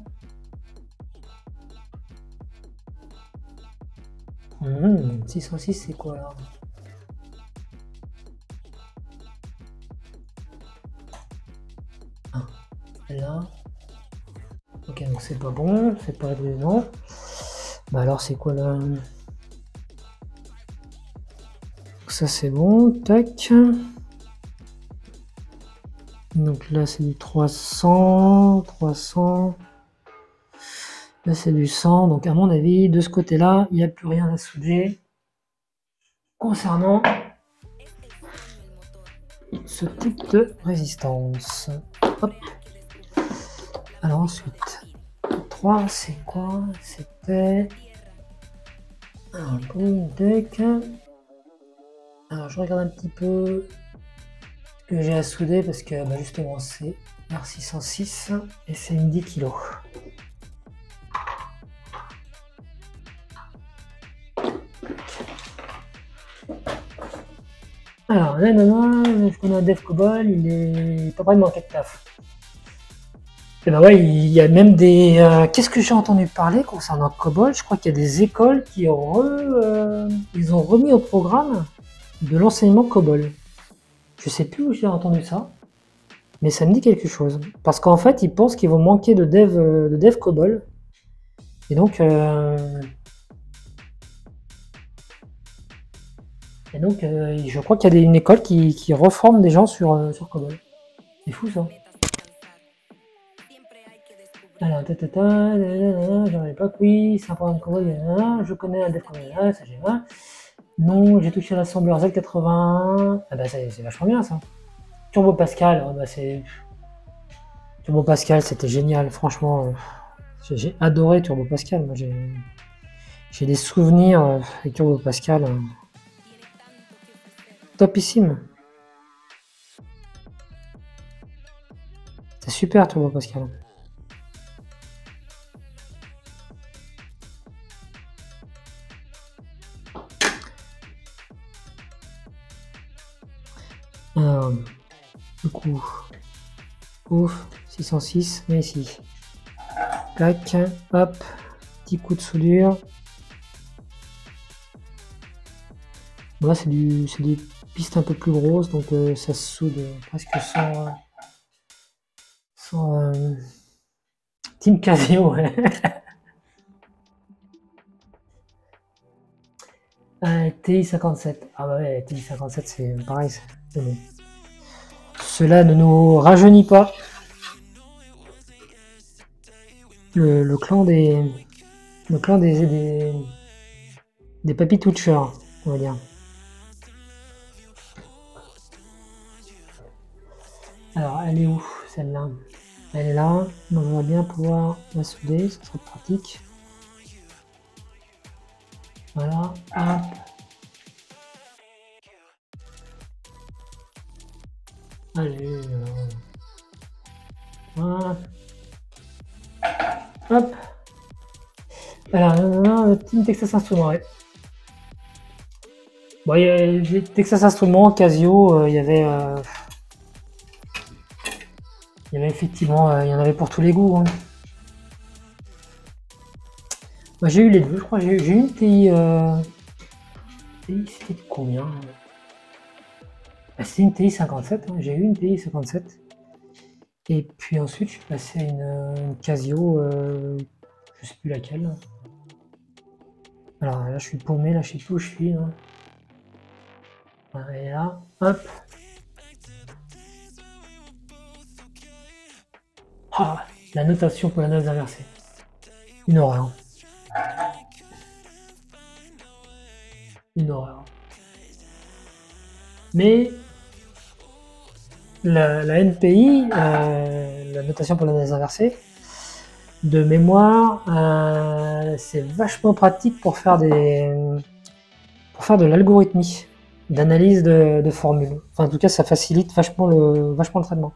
606, c'est quoi là? Ah, là. Ok, donc c'est pas bon, c'est pas le nom. Bah alors c'est quoi là? Ça c'est bon, tac. Donc là c'est du 300, 300. Là c'est du 100, donc à mon avis, de ce côté-là, il n'y a plus rien à souder concernant ce type de résistance. Hop. Alors ensuite, 3, c'est quoi? C'était un boom deck. Alors je regarde un petit peu ce que j'ai à souder parce que bah, justement c'est R606 et c'est une 10 kg. Alors là, je connais un dev COBOL, il est pas près de manquer de taf. Et bah ouais, il y a même des. Qu'est-ce que j'ai entendu parler concernant COBOL? Je crois qu'il y a des écoles qui ils ont remis au programme de l'enseignement COBOL. Je sais plus où j'ai entendu ça, mais ça me dit quelque chose. Parce qu'en fait, ils pensent qu'ils vont manquer de dev COBOL. Et donc, je crois qu'il y a une école qui reforme des gens sur COBOL. C'est fou ça. Alors, j'en ai pas, oui, c'est un programme COBOL, je connais un dev COBOL, ça j'ai pas. Non, j'ai touché l'assembleur Z81. Ah bah c'est vachement bien ça. Turbo Pascal, oh bah c'est. Turbo Pascal, c'était génial, franchement. J'ai adoré Turbo Pascal. Moi j'ai des souvenirs avec Turbo Pascal. Topissime. C'est super Turbo Pascal. Du coup, ouf, 606, mais ici. Clac, hop, petit coup de soudure. Là, c'est des pistes un peu plus grosses, donc ça se soude presque sans Team Casio, ouais. TI-57. Ah bah ouais, TI-57, c'est pareil, c'est bon. Cela ne nous rajeunit pas. Le clan des papy touchers, on va dire. Alors, elle est où celle-là? Elle est là. Donc, on va bien pouvoir la souder, ça sera pratique. Voilà, hop. Allez, voilà. Hop. Alors, le Team Texas Instruments, ouais. Bon, il y a les Texas Instruments, Casio, il y avait effectivement, il y en avait pour tous les goûts. Hein. Moi, j'ai eu les deux, je crois. J'ai eu une TI. TI, c'était combien? C'est une TI 57, hein. J'ai eu une TI 57. Et puis ensuite, je suis passé à une Casio, je sais plus laquelle. Alors là, je suis paumé, là, je sais plus où je suis. Hein. Voilà, et là, hop. Ah, la notation pour la note inversée. Une horreur. Une horreur. Mais la NPI, la notation pour l'analyse inversée, de mémoire, c'est vachement pratique pour faire de l'algorithmie, d'analyse de formules. Enfin, en tout cas, ça facilite vachement le traitement.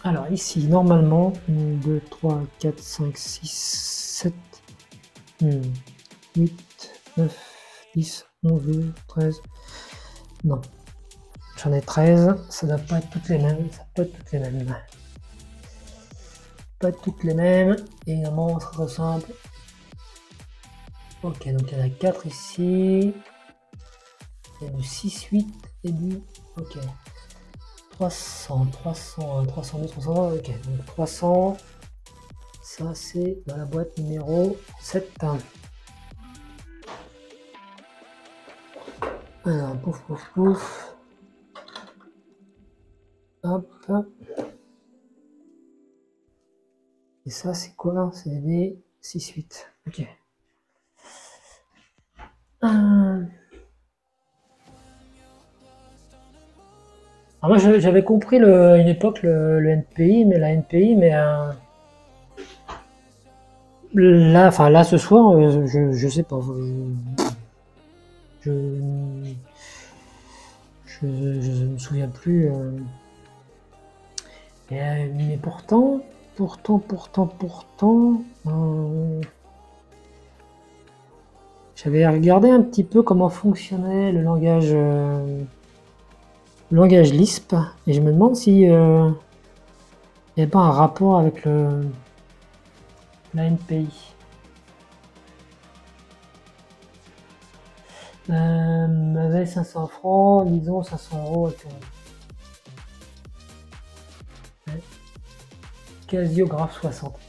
Alors ici, normalement, 1, 2, 3, 4, 5, 6, 7, 8, 9, 10, 11, 12, 13. Non. J'en ai 13. Ça ne doit pas être toutes les mêmes. Ça peut être toutes les mêmes. Pas toutes les mêmes. Évidemment, ça sera simple. Ok, donc il y en a 4 ici. Il y a du 6, 8 et du... Ok. 300, 301, 302, 320. Ok, donc 300. Ça, c'est dans la boîte numéro 7. Alors, pouf, pouf, pouf. Hop. Et ça, c'est quoi? C'est des 6-8. Ok. Alors moi, j'avais compris une époque le NPI, mais la NPI, mais là, enfin là, ce soir, je sais pas. Je me souviens plus. Mais pourtant, j'avais regardé un petit peu comment fonctionnait le langage Lisp, et je me demande si il n'y avait pas un rapport avec la NPI. M'avait 500 francs, disons 500 euros. Ouais. Casio Graph 60.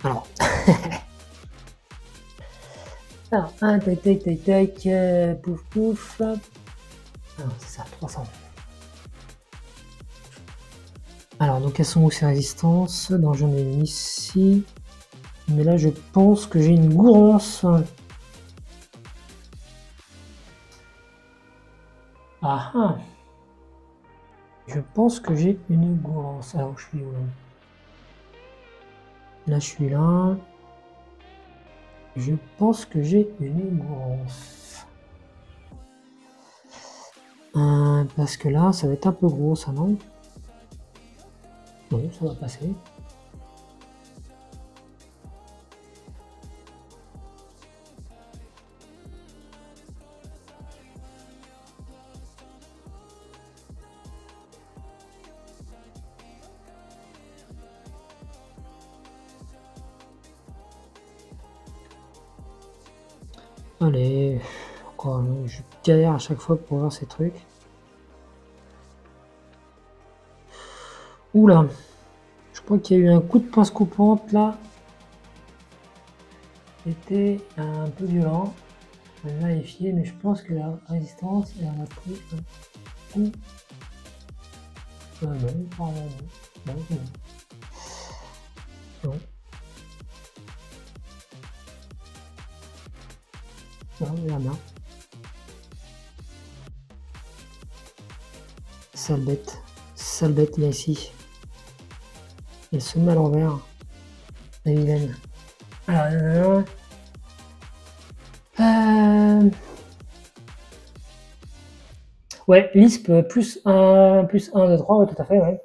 Alors. Alors, tac, pouf, pouf. Alors, c'est ça, 300. Alors, donc, elles sont où ces résistances? Non, j'en ai une ici. Mais là, je pense que j'ai une gourance. Ah ah. Je pense que j'ai une gourance. Alors, je suis où là? Là, je suis là. Je pense que j'ai une gourance. Parce que là, ça va être un peu gros, ça, non? Non, ça va passer. Allez, encore, je galère à chaque fois pour voir ces trucs. Oula, je crois qu'il y a eu un coup de pince coupante là. C'était un peu violent. Je vais vérifier, mais je pense que la résistance, elle en a pris un coup. Non, pardon, non. Non. Non, il y en a. Sale bête, il y a ici. Elle se met à l'envers. La vilaine. Alors, ouais, Lisp plus 1, de 3, ouais, tout à fait, ouais.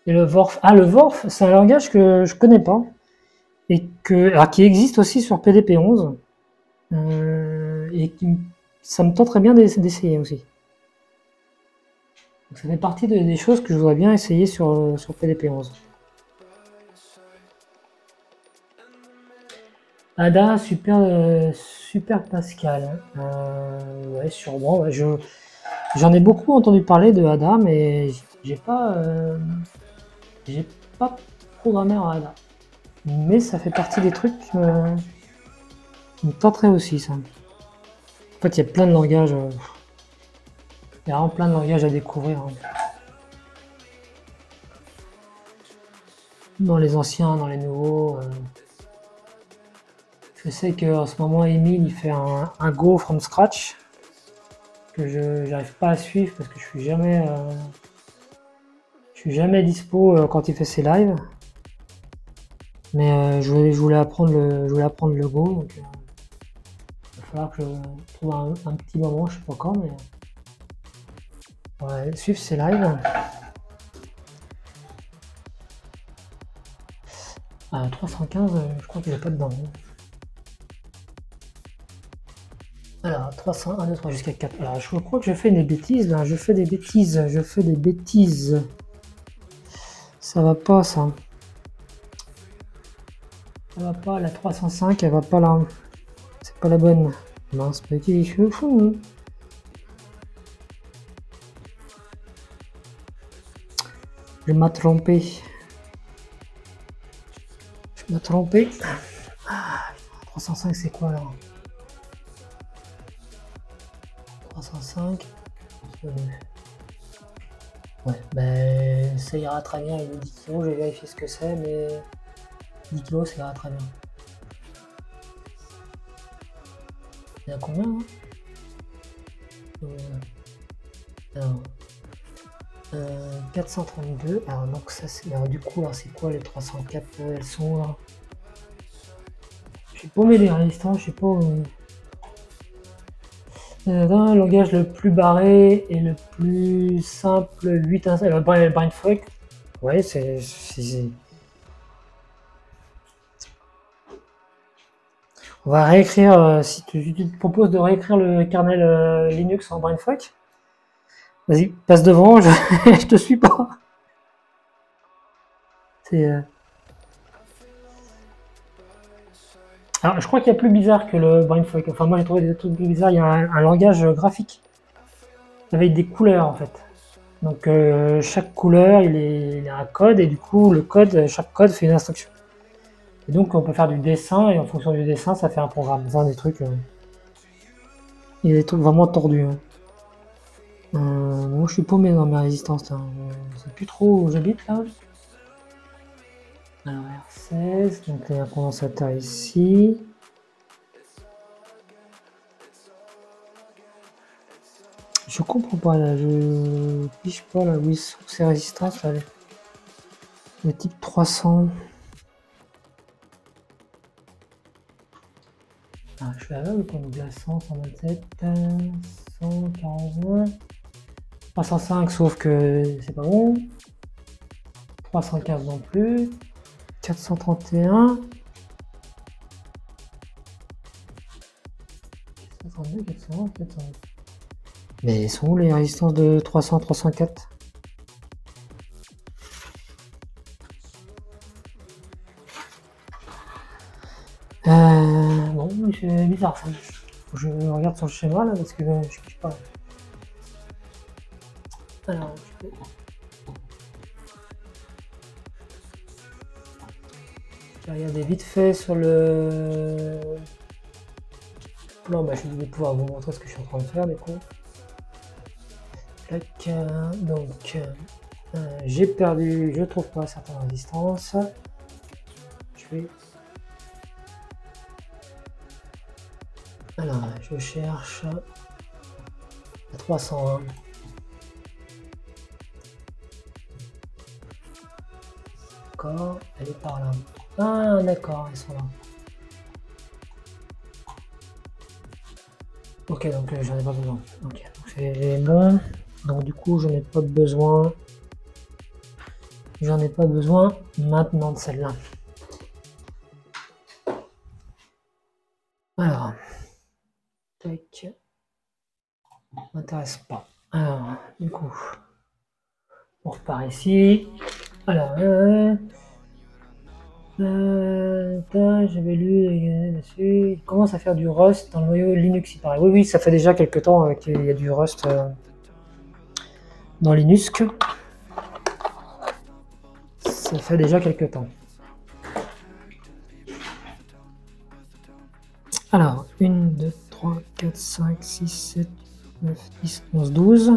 Et le Worf. Ah, le Worf, c'est un langage que je connais pas. Et qui existe aussi sur PDP-11. Et ça me tenterait bien d'essayer aussi. Donc ça fait partie des choses que je voudrais bien essayer sur PDP-11. Ada, super, super Pascal. Ouais, sûrement. Ouais, j'en ai beaucoup entendu parler de Ada, mais j'ai pas programmé en Ada. Mais ça fait partie des trucs qui me tenteraient aussi, ça. En fait, il y a plein de langages. Il y a vraiment plein de langages à découvrir, hein. Dans les anciens, dans les nouveaux. Je sais qu'en ce moment, Emile, il fait un Go from scratch que je n'arrive pas à suivre parce que je suis jamais dispo quand il fait ses lives. Mais je voulais apprendre le Go, donc il va falloir que je trouve un petit moment, je sais pas quand, mais ouais, suivre ses lives. 315, je crois qu'il n'est pas dedans. Alors, 300, 1, 2, 3 jusqu'à 4. Alors, je crois que je fais des bêtises là. Je fais des bêtises. Ça va pas, ça. Ça va pas, la 305, elle va pas là. C'est pas la bonne. Mince, petit, je suis fou. Je m'ai trompé. Je m'ai trompé. 305, c'est quoi là? 305. Ouais, ben ça ira très bien avec les 10 kg, j'ai vérifié ce que c'est, mais 10 kg ça ira très bien. Il y a combien hein alors, 432, alors donc ça c'est. Alors du coup alors c'est quoi les 304 elles sont là. Je suis paumé les résistances, je sais pas où. Le langage le plus barré et le plus simple, 8 Brainfuck. Ouais, c'est. On va réécrire, si tu te proposes de réécrire le kernel Linux en Brainfuck, vas-y, passe devant, je te suis pas. Alors, je crois qu'il y a plus bizarre que le Brainfuck. Enfin, moi j'ai trouvé des trucs plus bizarres. Il y a un langage graphique avec des couleurs en fait. Donc chaque couleur, il a un code et du coup chaque code fait une instruction. Et donc on peut faire du dessin et en fonction du dessin, ça fait un programme. Enfin des trucs, il y a des trucs vraiment tordus, hein. Moi je suis paumé dans ma résistance là. Je sais plus trop où j'habite là. Alors R16, donc il y a un condensateur ici. Je comprends pas là, je piche pas là, oui, sur ces résistances là. Le type 300. Ah, je suis aveugle comme glaçant, 127, 141, 305 sauf que c'est pas bon, 315 non plus, 431, 432, 401, 400. Mais sont où les résistances de 300, 304? Bon, c'est bizarre ça. Faut que je regarde sur le schéma là parce que je kiffe pas. Alors, je vais regarder vite fait sur le plan. Bah, je vais pouvoir vous montrer ce que je suis en train de faire du coup. Donc, j'ai perdu, je trouve pas certaines résistances. Je vais. Alors, je cherche à 301. D'accord, elle est par là. Ah, d'accord, elles sont là. Ok, donc j'en ai pas besoin. Ok, c'est bon. Donc du coup, j'en ai pas besoin. J'en ai pas besoin maintenant de celle-là. Alors, tac. M'intéresse pas. Alors, du coup, on repart ici. Alors, J'avais lu dessus. Il commence à faire du Rust dans le noyau Linux, il paraît. Oui, oui, ça fait déjà quelques temps qu'il y a du Rust dans Linux. Ça fait déjà quelques temps. Alors, 1, 2, 3, 4, 5, 6, 7, 9, 10, 11, 12.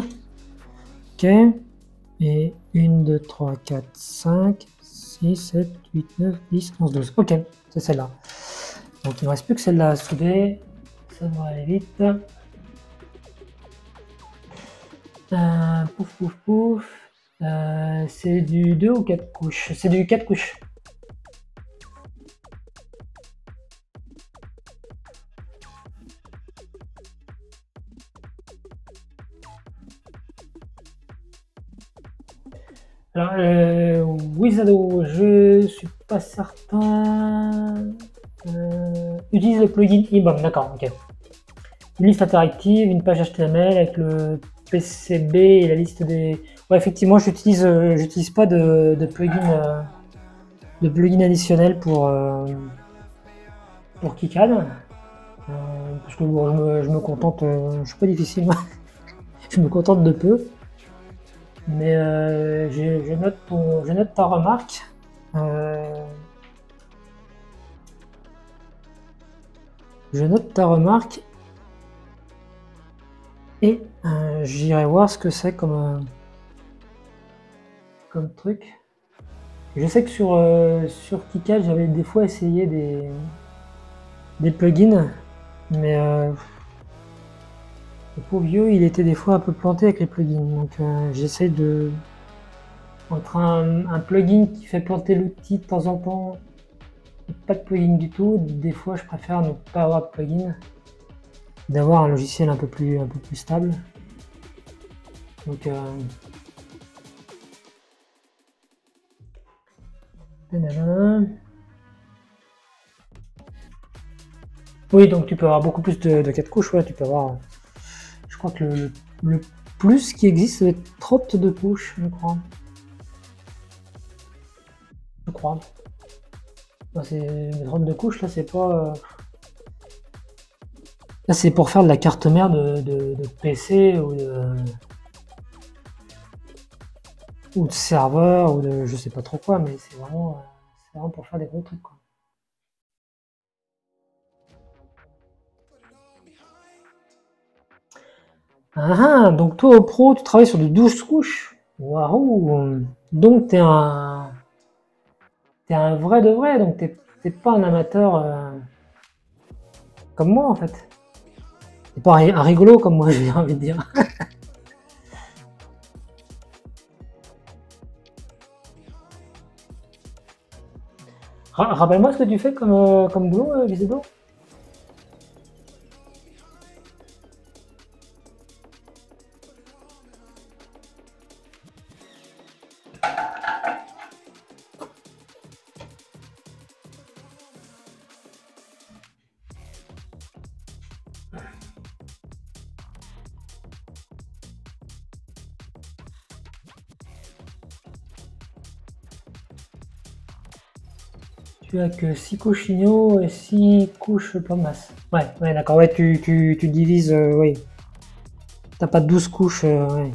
Ok. Et 1, 2, 3, 4, 5, 6, 7, 8, 9, 10, 11, 12. Ok, c'est celle-là. Donc il ne me reste plus que celle-là à souder. Ça devrait aller vite. Pouf, pouf, pouf. C'est du 2 ou 4 couches? C'est du 4 couches. Alors, Wizado, je suis pas certain. Utilise le plugin IBAM, d'accord, ok. Une liste interactive, une page HTML avec le PCB et la liste des. Ouais, effectivement, j'utilise pas de plugin additionnel pour KiCad. Parce que bon, je me contente, je suis pas difficile, moi. Je me contente de peu. Mais je note ta remarque. Je note ta remarque et j'irai voir ce que c'est comme truc. Je sais que sur KiCad, j'avais des fois essayé des plugins, mais le pauvre vieux, il était des fois un peu planté avec les plugins. Donc j'essaie de... Entre un plugin qui fait planter l'outil de temps en temps, et pas de plugin du tout, des fois je préfère ne pas avoir de plugin, d'avoir un logiciel un peu plus stable. Donc oui, donc tu peux avoir beaucoup plus de 4 couches, ouais, tu peux avoir... Je crois que le plus qui existe, c'est 32 couches, je crois. Je crois. Bah, c'est 32 couches, là, c'est pas... Là, c'est pour faire de la carte mère de PC ou de serveur ou de je sais pas trop quoi, mais c'est vraiment pour faire des gros trucs, quoi. Ah, donc toi au pro, tu travailles sur de 12 couches. Waouh! Donc t'es un vrai de vrai, donc t'es pas un amateur comme moi en fait. T'es pas un rigolo comme moi, j'ai envie de dire. Rappelle-moi ce que tu fais comme boulot, Visédo. Tu as que 6 couches Igno et 6 couches Plomas. Ouais, d'accord, ouais, tu divises, oui. T'as pas 12 couches, ouais.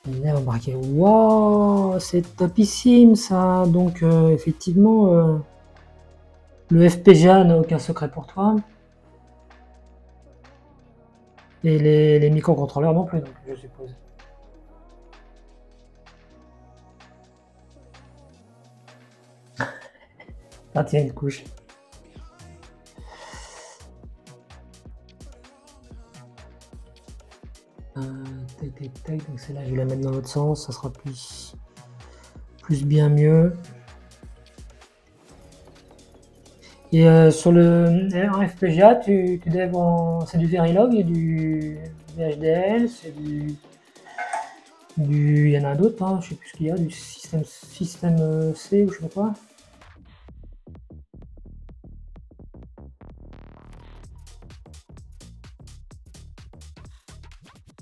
Il est embarqué. Waouh, c'est topissime ça. Donc effectivement, le FPGA n'a aucun secret pour toi. Et les microcontrôleurs non plus, donc, je suppose. Ah tiens, une couche. Tac, donc celle-là, je vais la mettre dans l'autre sens, ça sera plus bien mieux. Et sur le FPGA, tu devs, c'est du Verilog, du VHDL, c'est du... Il y en a d'autres, hein, je sais plus ce qu'il y a, du système C ou je sais pas quoi.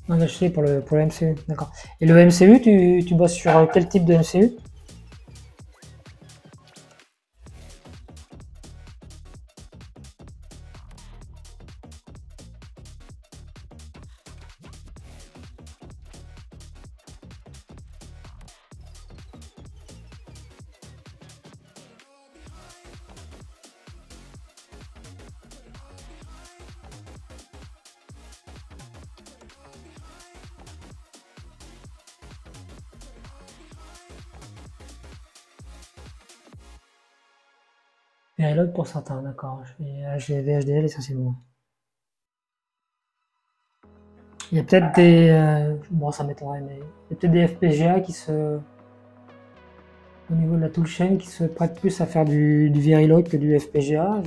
Ah, là, je sais, pour le MCU, d'accord. Et le MCU, tu bosses sur quel type de MCU? Dialogue pour certains, d'accord. Je fais VHDL essentiellement. Il y a peut-être des... bon, ça m'étonnerait, mais il y a peut-être des FPGA qui se... Au niveau de la toolchain, qui se prêtent plus à faire du Verilog que du FPGA.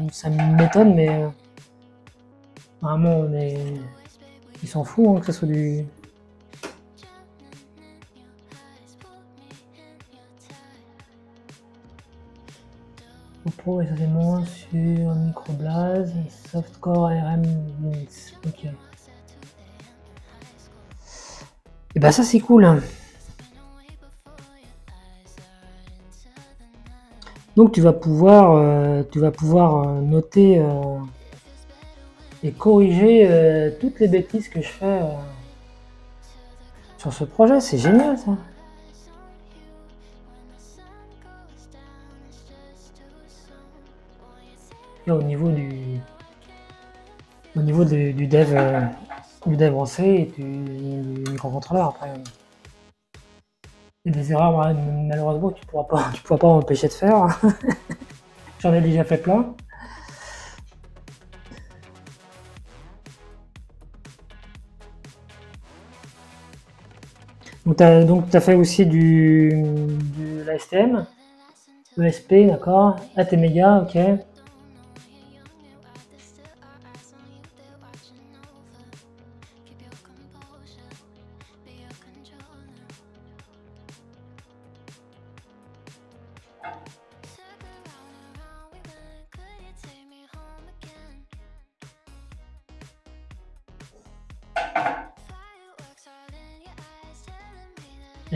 Ça m'étonne, mais... Vraiment, ils s'en foutent, hein, que ce soit du... Pro essentiellement sur Microblast, Softcore ARM Linux. Ok. Et bah ça c'est cool. Donc tu vas pouvoir noter et corriger toutes les bêtises que je fais sur ce projet. C'est génial ça. Et au niveau du du dev en C et du microcontrôleur après. Il y a des erreurs malheureusement que tu pourras pas m'empêcher de faire. J'en ai déjà fait plein. Donc tu as fait aussi de l'ASTM, ESP, d'accord. ATmega, ok.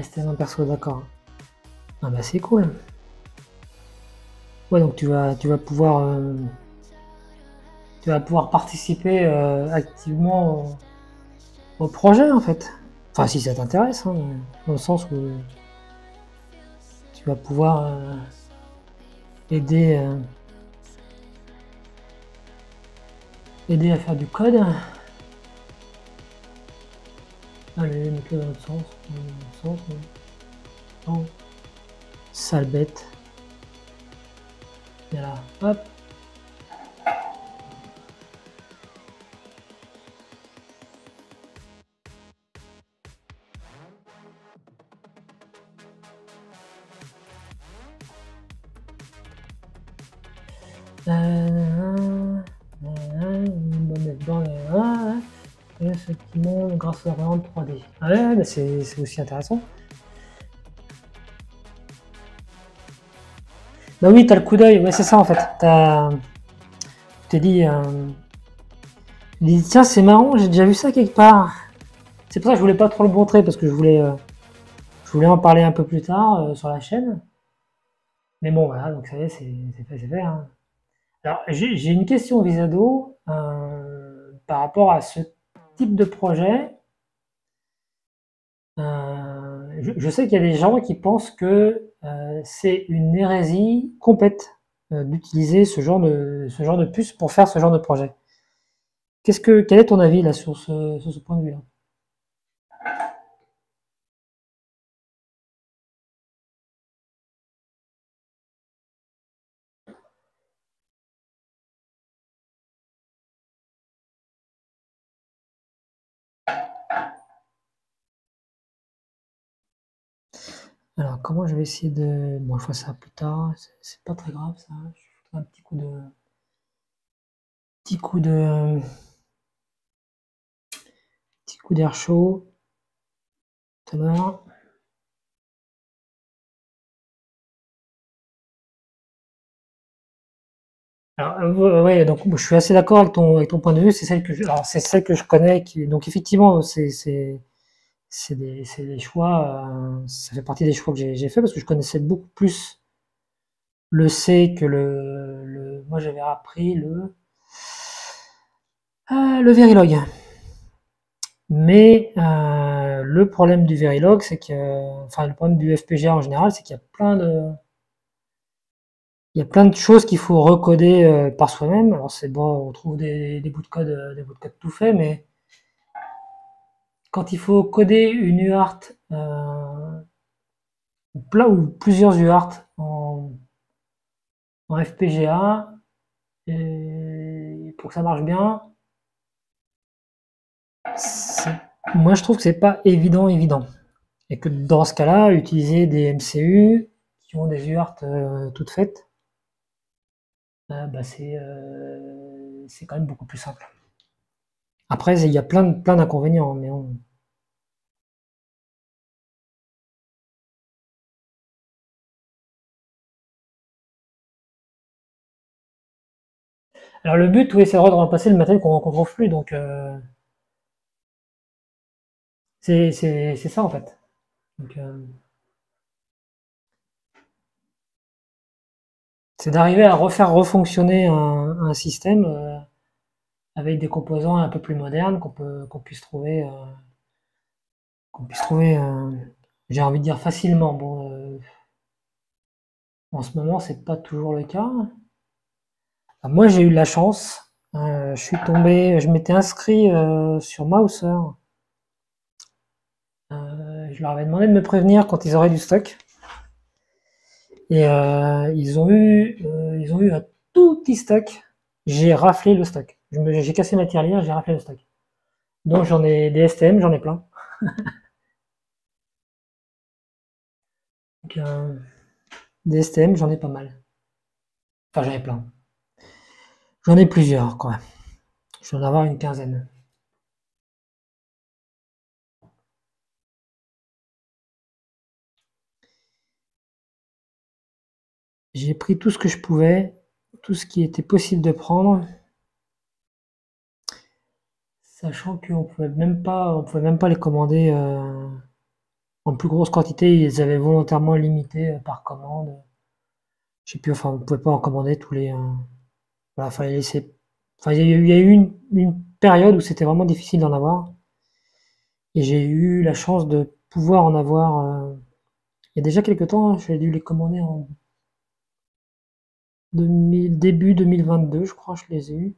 STM en perso, d'accord. Ah bah c'est cool. Ouais, donc tu vas pouvoir participer activement au projet en fait. Enfin, si ça t'intéresse, hein, dans le sens où tu vas pouvoir aider à faire du code. Allez, mets-le dans l'autre sens. Oh, sale bête. Et là, hop. Et ce qui monte grâce à la variante 3D. Ah ouais, bah c'est aussi intéressant. Bah oui, t'as le coup d'œil, ouais, c'est ça en fait. Tu t'es dit, tiens, c'est marrant, j'ai déjà vu ça quelque part. C'est pour ça que je voulais pas trop le montrer parce que je voulais en parler un peu plus tard sur la chaîne. Mais bon, voilà, donc ça y est, c'est fait, c'est fait. Hein. Alors, j'ai une question, Visado, par rapport à ce type de projet. Je sais qu'il y a des gens qui pensent que c'est une hérésie complète d'utiliser ce genre de puce pour faire ce genre de projet. Quel est ton avis là sur ce point de vue-là? Alors, comment je vais essayer de... Bon, je ferai ça plus tard. C'est pas très grave, ça. Je ferai un petit coup de, petit coup d'air chaud. tout à l'heure. Alors, ouais, donc je suis assez d'accord avec ton point de vue. C'est celle que alors, c'est celle que je connais. Donc effectivement, c'est des choix. Ça fait partie des choix que j'ai fait parce que je connaissais beaucoup plus le C que moi j'avais appris le Verilog. Mais le problème du Verilog, c'est que, enfin le problème du FPGA en général, c'est qu'il y a il y a plein de choses qu'il faut recoder par soi-même. Alors c'est bon, on trouve des bouts de code, tout faits, mais quand il faut coder une UART ou plusieurs UART en FPGA, et pour que ça marche bien, moi je trouve que c'est pas évident. Et que dans ce cas-là, utiliser des MCU qui ont des UART toutes faites, bah c'est quand même beaucoup plus simple. Après, il y a plein d'inconvénients, mais alors le but, oui, c'est de remplacer le matériel qu'on trouve plus, donc c'est ça en fait. Donc, c'est d'arriver à refaire refonctionner un système avec des composants un peu plus modernes qu'on puisse trouver, j'ai envie de dire facilement. Bon, en ce moment, c'est pas toujours le cas. Moi, j'ai eu de la chance. Je m'étais inscrit sur Mouser. Je leur avais demandé de me prévenir quand ils auraient du stock. Et ils ont eu un tout petit stock. J'ai raflé le stock. J'ai cassé ma tirelire, j'ai raflé le stock. Donc j'en ai des STM, j'en ai plein. Donc, des STM, j'en ai pas mal. Enfin, j'en ai plein. J'en ai plusieurs, quoi. Je vais en avoir une quinzaine. J'ai pris tout ce que je pouvais, tout ce qui était possible de prendre, sachant on pouvait même pas les commander en plus grosse quantité. Ils avaient volontairement limité par commande. Je sais plus, enfin, on pouvait pas en commander tous les. Voilà, fallait laisser. Enfin, il y a eu une période où c'était vraiment difficile d'en avoir, et j'ai eu la chance de pouvoir en avoir. Il y a déjà quelques temps, hein, j'ai dû les commander en début 2022, je crois, je les ai eus.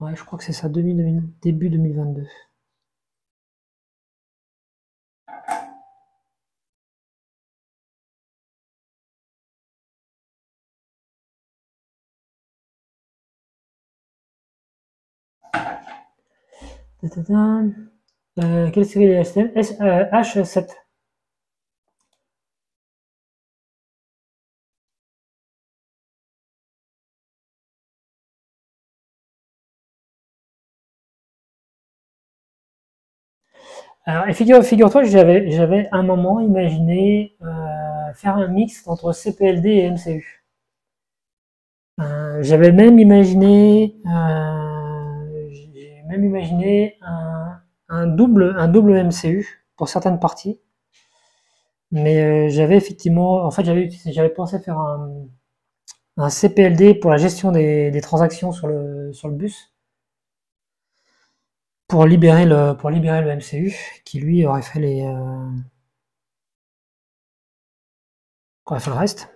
Ouais, je crois que c'est ça, début 2022. Quelle série de STM H7. Alors, et figure-toi que j'avais un moment imaginé faire un mix entre CPLD et MCU. J'ai même imaginé un double MCU pour certaines parties. Mais j'avais effectivement, en fait, j'avais pensé faire un CPLD pour la gestion des transactions sur le bus, pour libérer le MCU, qui lui aurait fait le reste.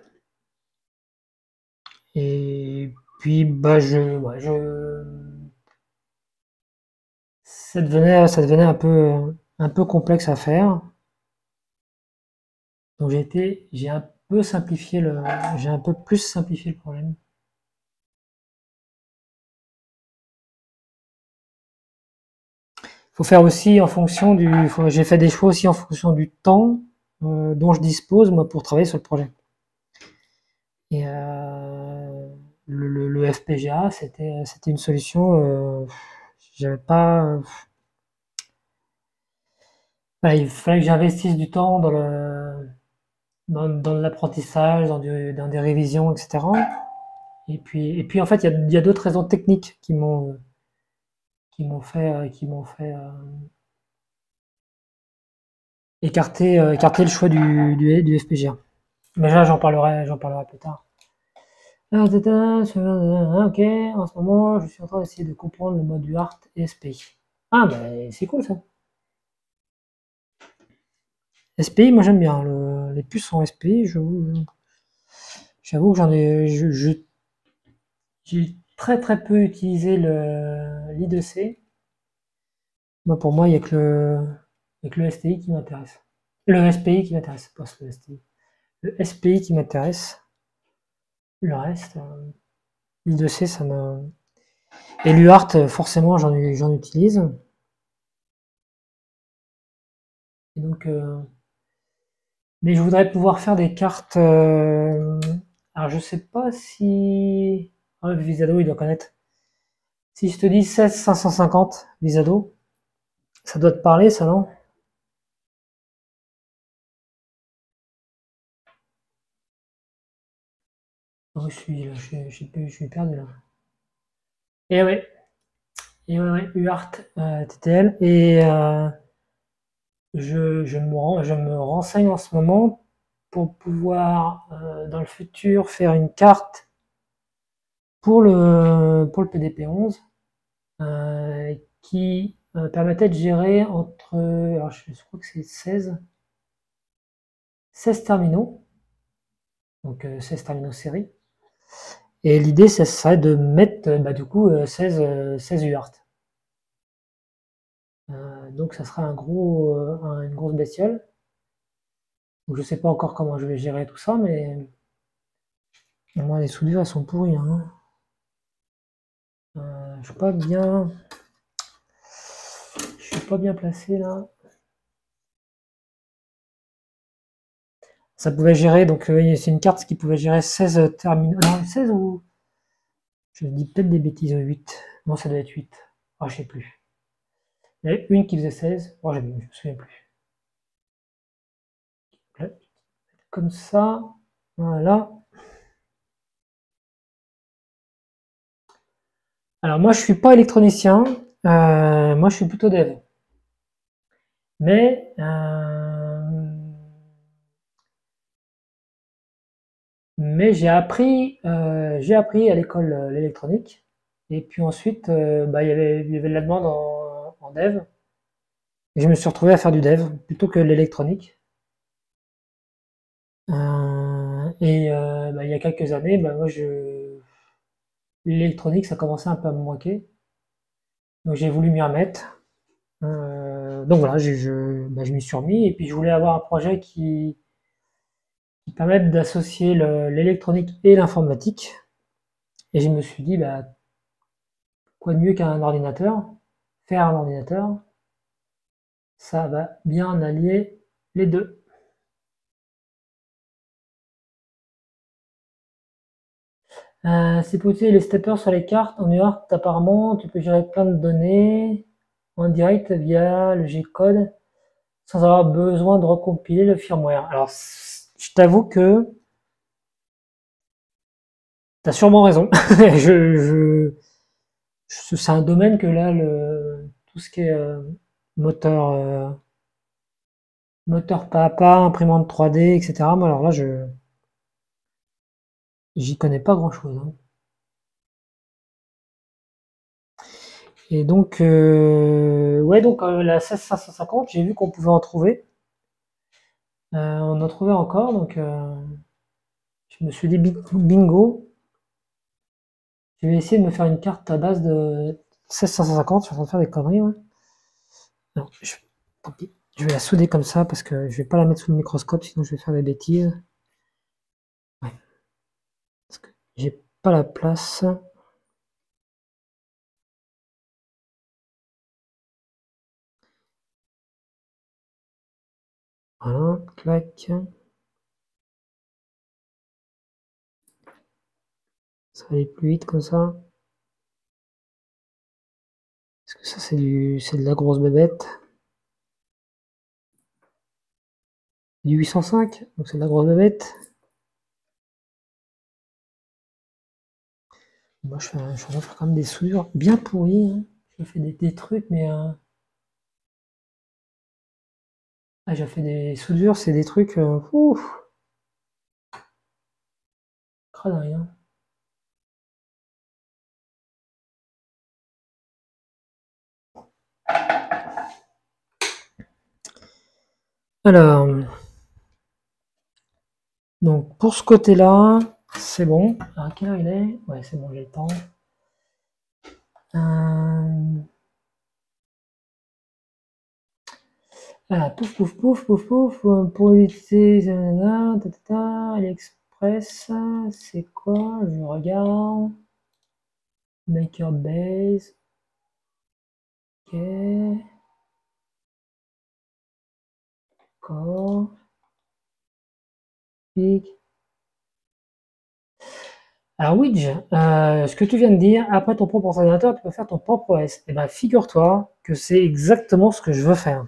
Et puis, bah, ça devenait un peu complexe à faire. Donc j'ai un peu j'ai un peu plus simplifié le problème. Faut faire aussi en fonction j'ai fait des choix aussi en fonction du temps dont je dispose moi pour travailler sur le projet. Et le FPGA, c'était une solution. J'avais pas, il fallait que j'investisse du temps dans l'apprentissage, dans des révisions, etc. Et puis en fait, il y a d'autres raisons techniques qui m'ont fait écarter le choix du FPGA. Mais là, j'en parlerai plus tard. Ok, en ce moment, je suis en train d'essayer de comprendre le mode UART et SPI. Ah, bah, c'est cool ça. SPI, moi j'aime bien. Les puces en SPI, j'avoue que j'ai très très peu utilisé l'I2C. Moi, pour moi, il y a que le STI qui m'intéresse. Le SPI qui m'intéresse, pas le STI. Le SPI qui m'intéresse. Le reste, l'I2C, ça me. Et l'UART, forcément, j'en utilise. Et donc, mais je voudrais pouvoir faire des cartes. Alors, je sais pas si. Ah, Visado, il doit connaître. Si je te dis 16550 Visado, ça doit te parler, ça, non? Oh, je suis perdu là. Et ouais, ouais, UART, TTL. Et je me renseigne en ce moment pour pouvoir, dans le futur, faire une carte pour le PDP-11 qui permettait de gérer entre, alors je crois que c'est 16 terminaux, donc 16 terminaux série. Et l'idée, ça serait de mettre bah, du coup 16 UART. Donc ça sera une grosse bestiole. Donc je sais pas encore comment je vais gérer tout ça, mais moi les soudures elles sont pourries. Hein. Je suis pas bien, je suis pas bien placé là. Ça pouvait gérer, donc c'est une carte qui pouvait gérer 16 terminaux. Non, 16 ou. Je dis peut-être des bêtises, 8. Non, ça doit être 8. Ah, je sais plus. Il y en avait une qui faisait 16. Oh, je me souviens plus. Là, comme ça. Voilà. Alors moi, je suis pas électronicien. Moi, je suis plutôt dev. Mais, j'ai appris à l'école l'électronique. Et puis ensuite, bah, il y avait de la demande en dev. Et je me suis retrouvé à faire du dev plutôt que l'électronique. Et bah, il y a quelques années, bah, l'électronique, ça commençait un peu à me manquer. Donc j'ai voulu m'y remettre. Donc voilà, bah, je m'y suis remis. Et puis je voulais avoir un projet qui permette d'associer l'électronique et l'informatique. Et je me suis dit, bah, quoi de mieux qu'un ordinateur? Faire un ordinateur, ça va bien allier les deux. C'est pour utiliser les steppers sur les cartes. En UART, apparemment, tu peux gérer plein de données en direct via le G-code sans avoir besoin de recompiler le firmware. Alors, je t'avoue que tu as sûrement raison. C'est un domaine que là, tout ce qui est moteur, moteur pas à pas, imprimante 3D, etc. Moi, alors là, j'y connais pas grand-chose. Hein. Et donc, ouais, donc la 16550, j'ai vu qu'on pouvait en trouver. On en trouvait encore, donc je me suis dit bingo, je vais essayer de me faire une carte à base de 16550, je suis en train de faire des conneries. Ouais. Non, tant pis. Je vais la souder comme ça parce que je vais pas la mettre sous le microscope, sinon je vais faire des bêtises. Ouais, parce que j'ai pas la place. Voilà, clac. Ça va aller plus vite comme ça. Parce que ça, c'est de la grosse bébête. du 805, donc c'est de la grosse bête. Moi, je suis en train de faire quand même des soudures bien pourries, hein. Je fais des trucs, mais j'ai fait des soudures, c'est des trucs, ouf, crâne rien. Alors, donc pour ce côté-là, c'est bon. À quelle heure il est? Ouais, c'est bon, j'ai le temps. Voilà, pouf, pouf, pouf, pouf, pouf, pour éviter, AliExpress, c'est quoi? Je regarde. Maker Base, ok, d'accord, clic. Alors Widge, ce que tu viens de dire, après ton propre ordinateur, tu peux faire ton propre OS. Eh ben, figure-toi que c'est exactement ce que je veux faire.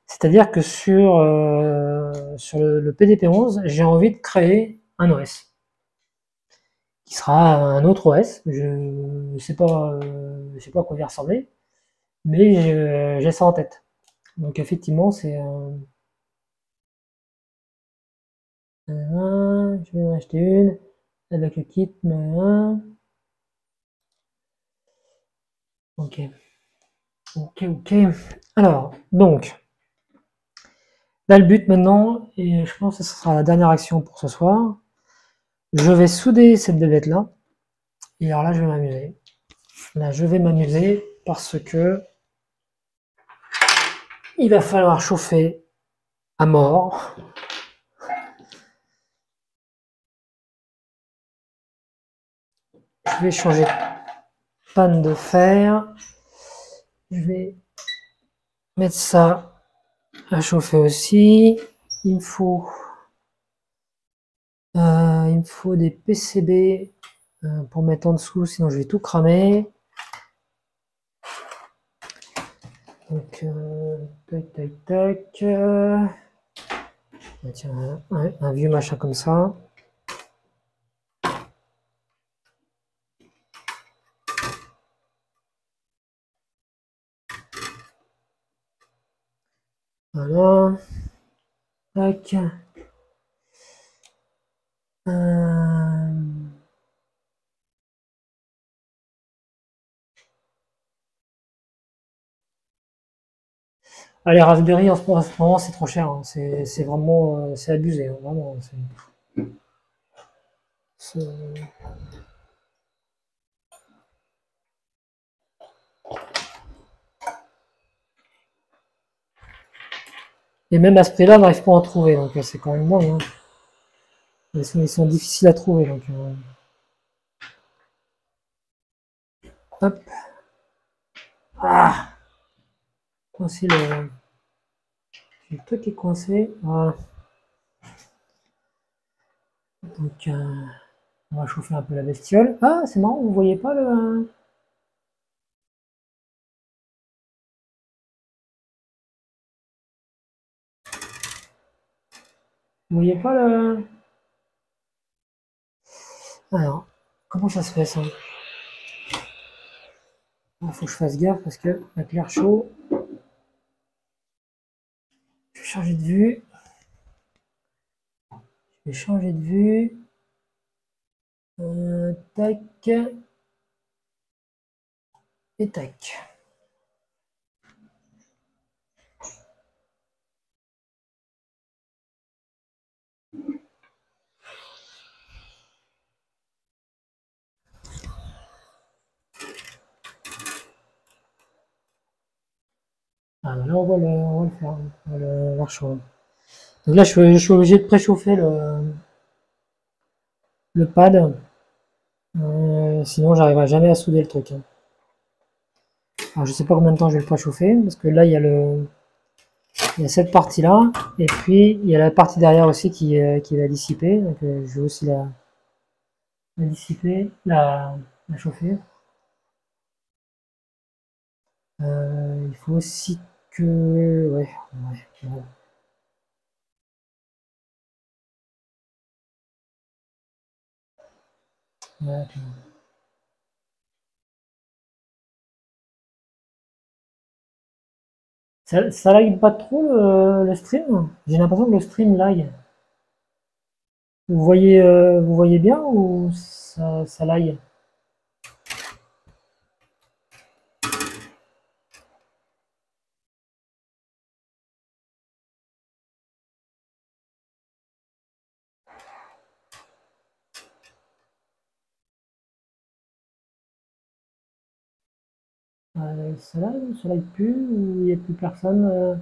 C'est-à-dire que sur le PDP-11, j'ai envie de créer un OS qui sera un autre OS. Je ne sais pas, je sais pas à quoi il va ressembler, mais j'ai ça en tête. Donc effectivement, je vais en acheter une avec le kit. Ok, ok, ok. Alors, donc, là le but maintenant, et je pense que ce sera la dernière action pour ce soir, je vais souder cette bébête là. Et alors là, je vais m'amuser. Là, je vais m'amuser parce que il va falloir chauffer à mort. Je vais changer de panne de fer. Je vais mettre ça à chauffer aussi. Il me faut, des PCB pour mettre en dessous, sinon je vais tout cramer. Donc, tac, tac, tac. Tiens, un vieux machin comme ça. Voilà. Tac. Les Raspberry en ce moment c'est trop cher, hein. C'est vraiment c'est abusé, hein, vraiment. C'est- Et même à ce prix-là, on n'arrive pas à en trouver, donc c'est quand même dingue, hein. Ils sont difficiles à trouver, donc hop. Ah, coincé le truc est coincé. Voilà. Donc on va chauffer un peu la bestiole. Ah, c'est marrant, vous voyez pas le. Vous voyez pas le. Alors, comment ça se fait ça? Il faut que je fasse gaffe parce que avec l'air chaud, je vais changer de vue. Je vais changer de vue. Tac et tac. Ah, là, on va le faire, on va le l'air chaud. Donc là, je suis obligé de préchauffer le pad. Sinon, j'arriverai jamais à souder le truc, hein. Alors, je sais pas combien de temps je vais le préchauffer, parce que là, il y a cette partie-là, et puis il y a la partie derrière aussi qui va dissiper. Donc, je vais aussi la dissiper, la chauffer. Il faut aussi que. Ouais, ouais, ouais. Ça lag pas trop le stream? J'ai l'impression que le stream lag. Vous voyez bien ou ça lag? Ça lag ou ça lag plus ou il n'y a plus personne?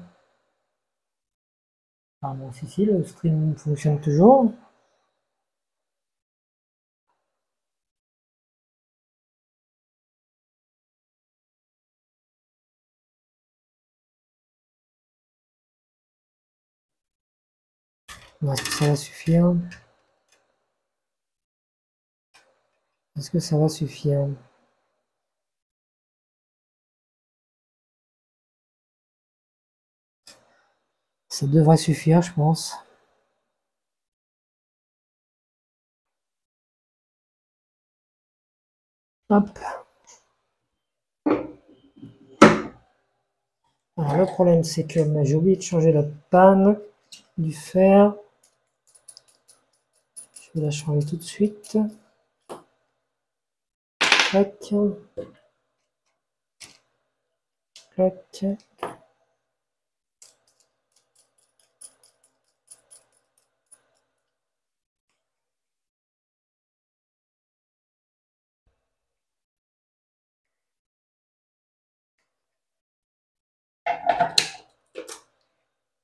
Ah bon, si, le stream fonctionne toujours. Bon, est-ce que ça va suffire? Est-ce que ça va suffire? Ça devrait suffire, je pense. Hop. Alors, le problème, c'est que j'ai oublié de changer la panne du fer. Je vais la changer tout de suite. Clac. Clac.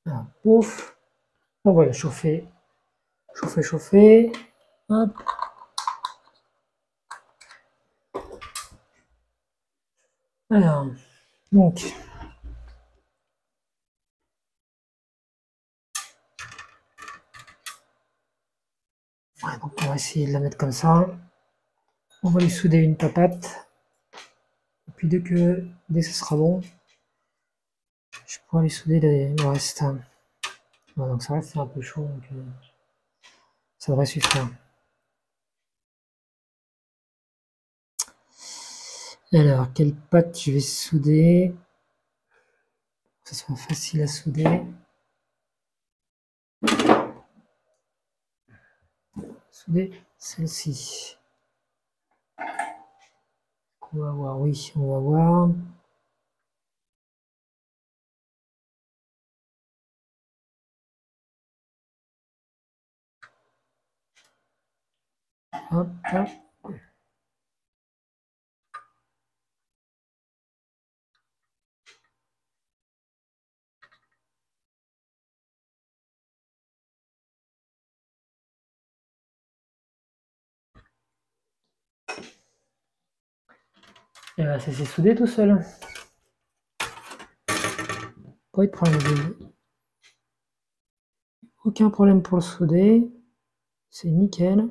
Ah, pouf. On va la chauffer. Chauffer. Hop. Alors, donc, donc on va essayer de la mettre comme ça. On va lui souder une papate. Et puis dès que ce sera bon, je pourrai lui souder le reste. Bon, donc ça reste c'est un peu chaud, donc ça devrait suffire. Alors, quelle pâte je vais souder? Que ce soit facile à souder. Souder celle-ci. On va voir, oui, on va voir. Hop. Et là, ça s'est soudé tout seul. Pas de problème. Aucun problème pour le souder. C'est nickel.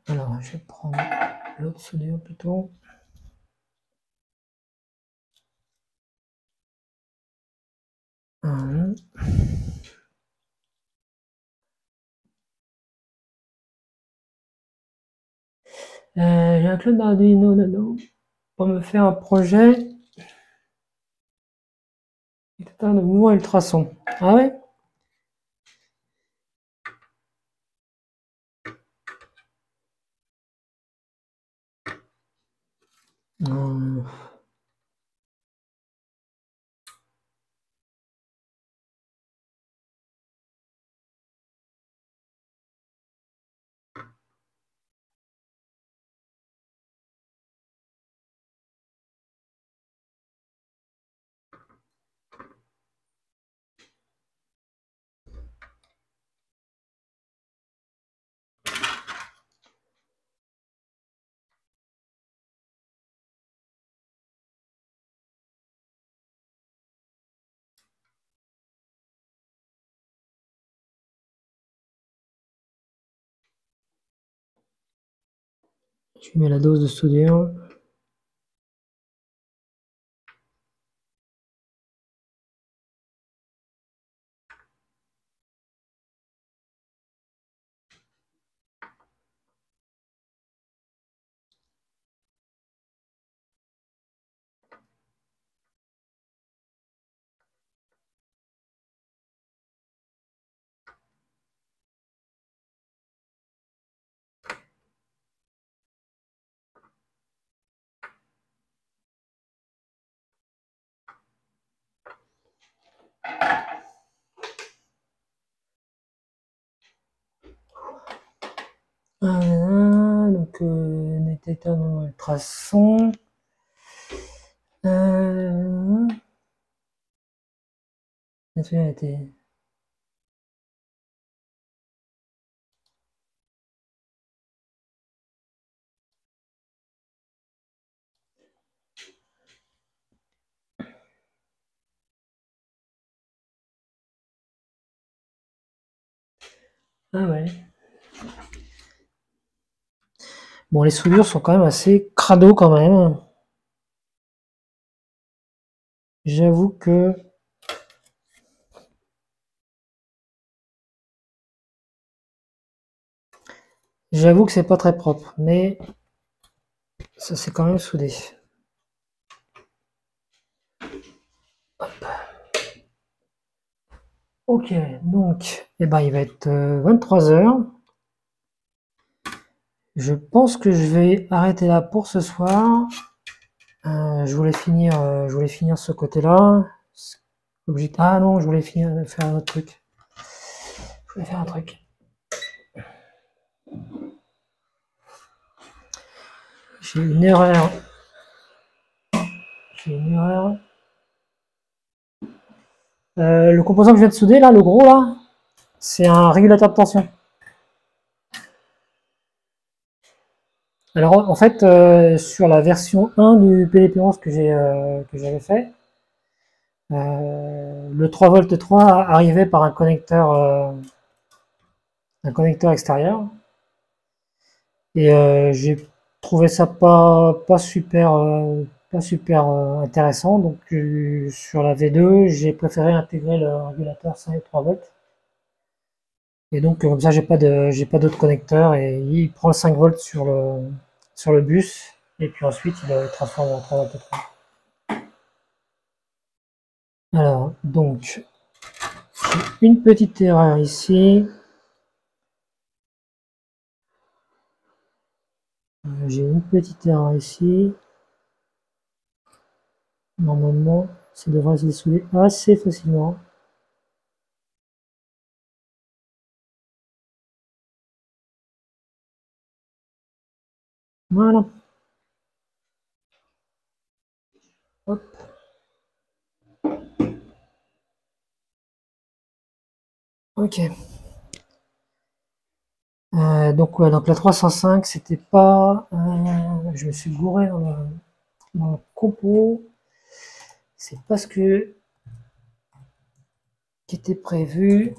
Alors, je vais prendre l'autre soudure plutôt. J'ai un clone d'Arduino Nano pour me faire un projet. Détecteur de mouvement ultrason. Ah ouais? Hum. Je mets la dose de soudure. que n'était un ultrason. Était... Ah ouais. Bon, les soudures sont quand même assez crado quand même. J'avoue que c'est pas très propre, mais ça c'est quand même soudé. Hop. Ok, donc eh ben, il va être 23 h. Je pense que je vais arrêter là pour ce soir. Je voulais finir ce côté-là. Ah non, je voulais faire un autre truc. Je voulais faire un truc. J'ai une erreur. Le composant que je viens de souder là, le gros là, c'est un régulateur de tension. Alors en fait, sur la version 1 du PDP-11 que j'avais fait, le 3 v 3 arrivait par un connecteur extérieur. Et j'ai trouvé ça pas super intéressant. Donc sur la V2, j'ai préféré intégrer le régulateur 5,3 volts. Et donc comme ça, j'ai pas d'autre connecteur et il prend le 5 volts sur le bus et puis ensuite il transforme en 3 volts 3. Alors donc j'ai une petite erreur ici. Normalement, ça devrait se dessouder assez facilement. Voilà. Hop. Ok. Donc ouais, donc la 305, c'était pas... je me suis gouré dans le compo. C'est pas ce qui était prévu.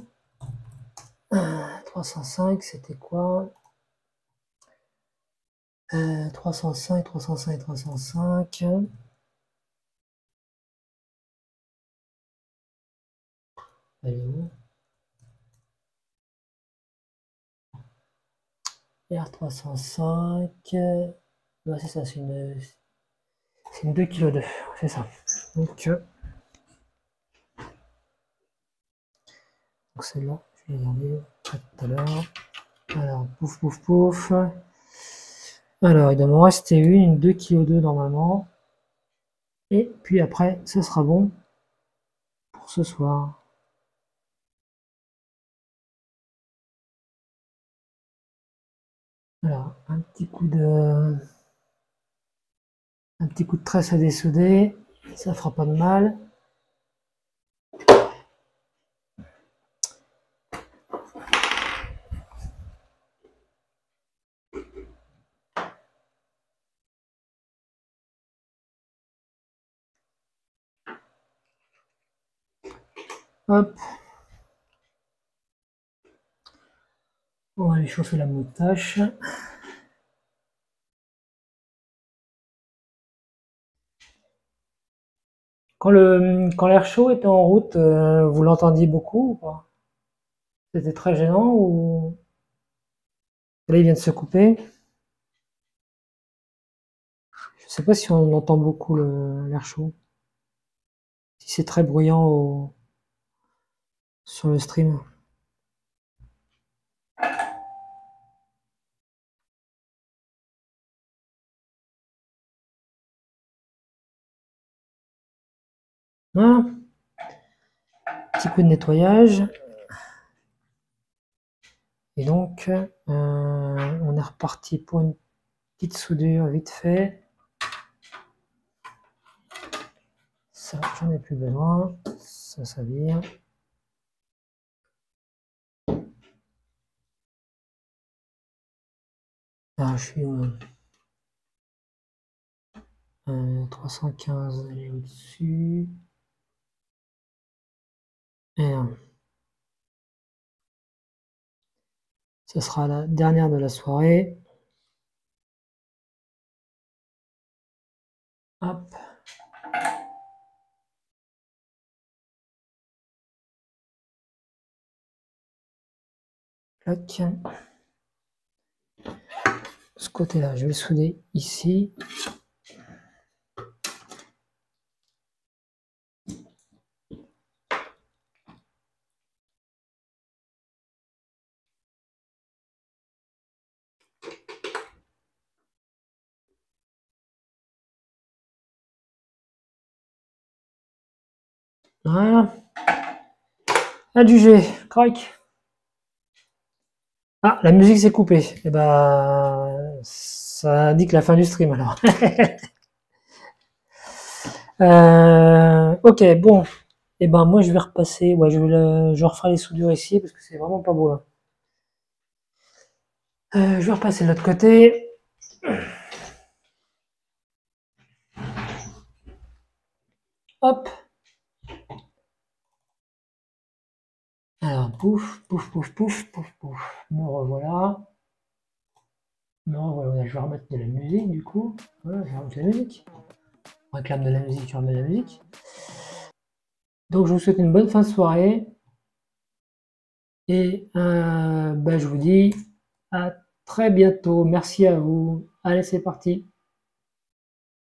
305, c'était quoi? 305. Allez où? R305. Ouais, c'est ça, c'est une 2,2 kg. C'est ça. Donc celle-là, je vais regarder tout à l'heure. Alors, pouf. Alors, il doit m'en rester une 2,2 kg normalement. Et puis après, ce sera bon pour ce soir. Alors, un petit coup de tresse à dessouder, ça fera pas de mal. Hop. On va aller chauffer la moustache. Quand l'air chaud était en route, vous l'entendiez beaucoup ou pas? C'était très gênant ou là il vient de se couper? Je sais pas si on entend beaucoup l'air chaud. Si c'est très bruyant sur le stream. Voilà. Petit coup de nettoyage. Et donc, on est reparti pour une Petite soudure vite fait. Ça, j'en ai plus besoin. Ça vire. Ah, je suis 315, elle est au-dessus. Et non. Ce sera la dernière de la soirée. Hop. Clac. Ce côté-là, je vais le souder ici. Voilà. Adjugé, crac. Ah, la musique s'est coupée. Et ben, ça indique la fin du stream alors. Ok, bon. Et ben moi je vais repasser. Ouais, je referai les soudures ici parce que c'est vraiment pas beau là. Je vais repasser de l'autre côté. Hop. Alors, pouf, pouf, pouf, pouf, pouf, pouf. Me revoilà. Me revoilà. Je vais remettre de la musique du coup. Voilà, je vais remettre de la musique. On réclame de la musique, je remets de la musique. Donc je vous souhaite une bonne fin de soirée. Et je vous dis à très bientôt. Merci à vous. Allez, c'est parti.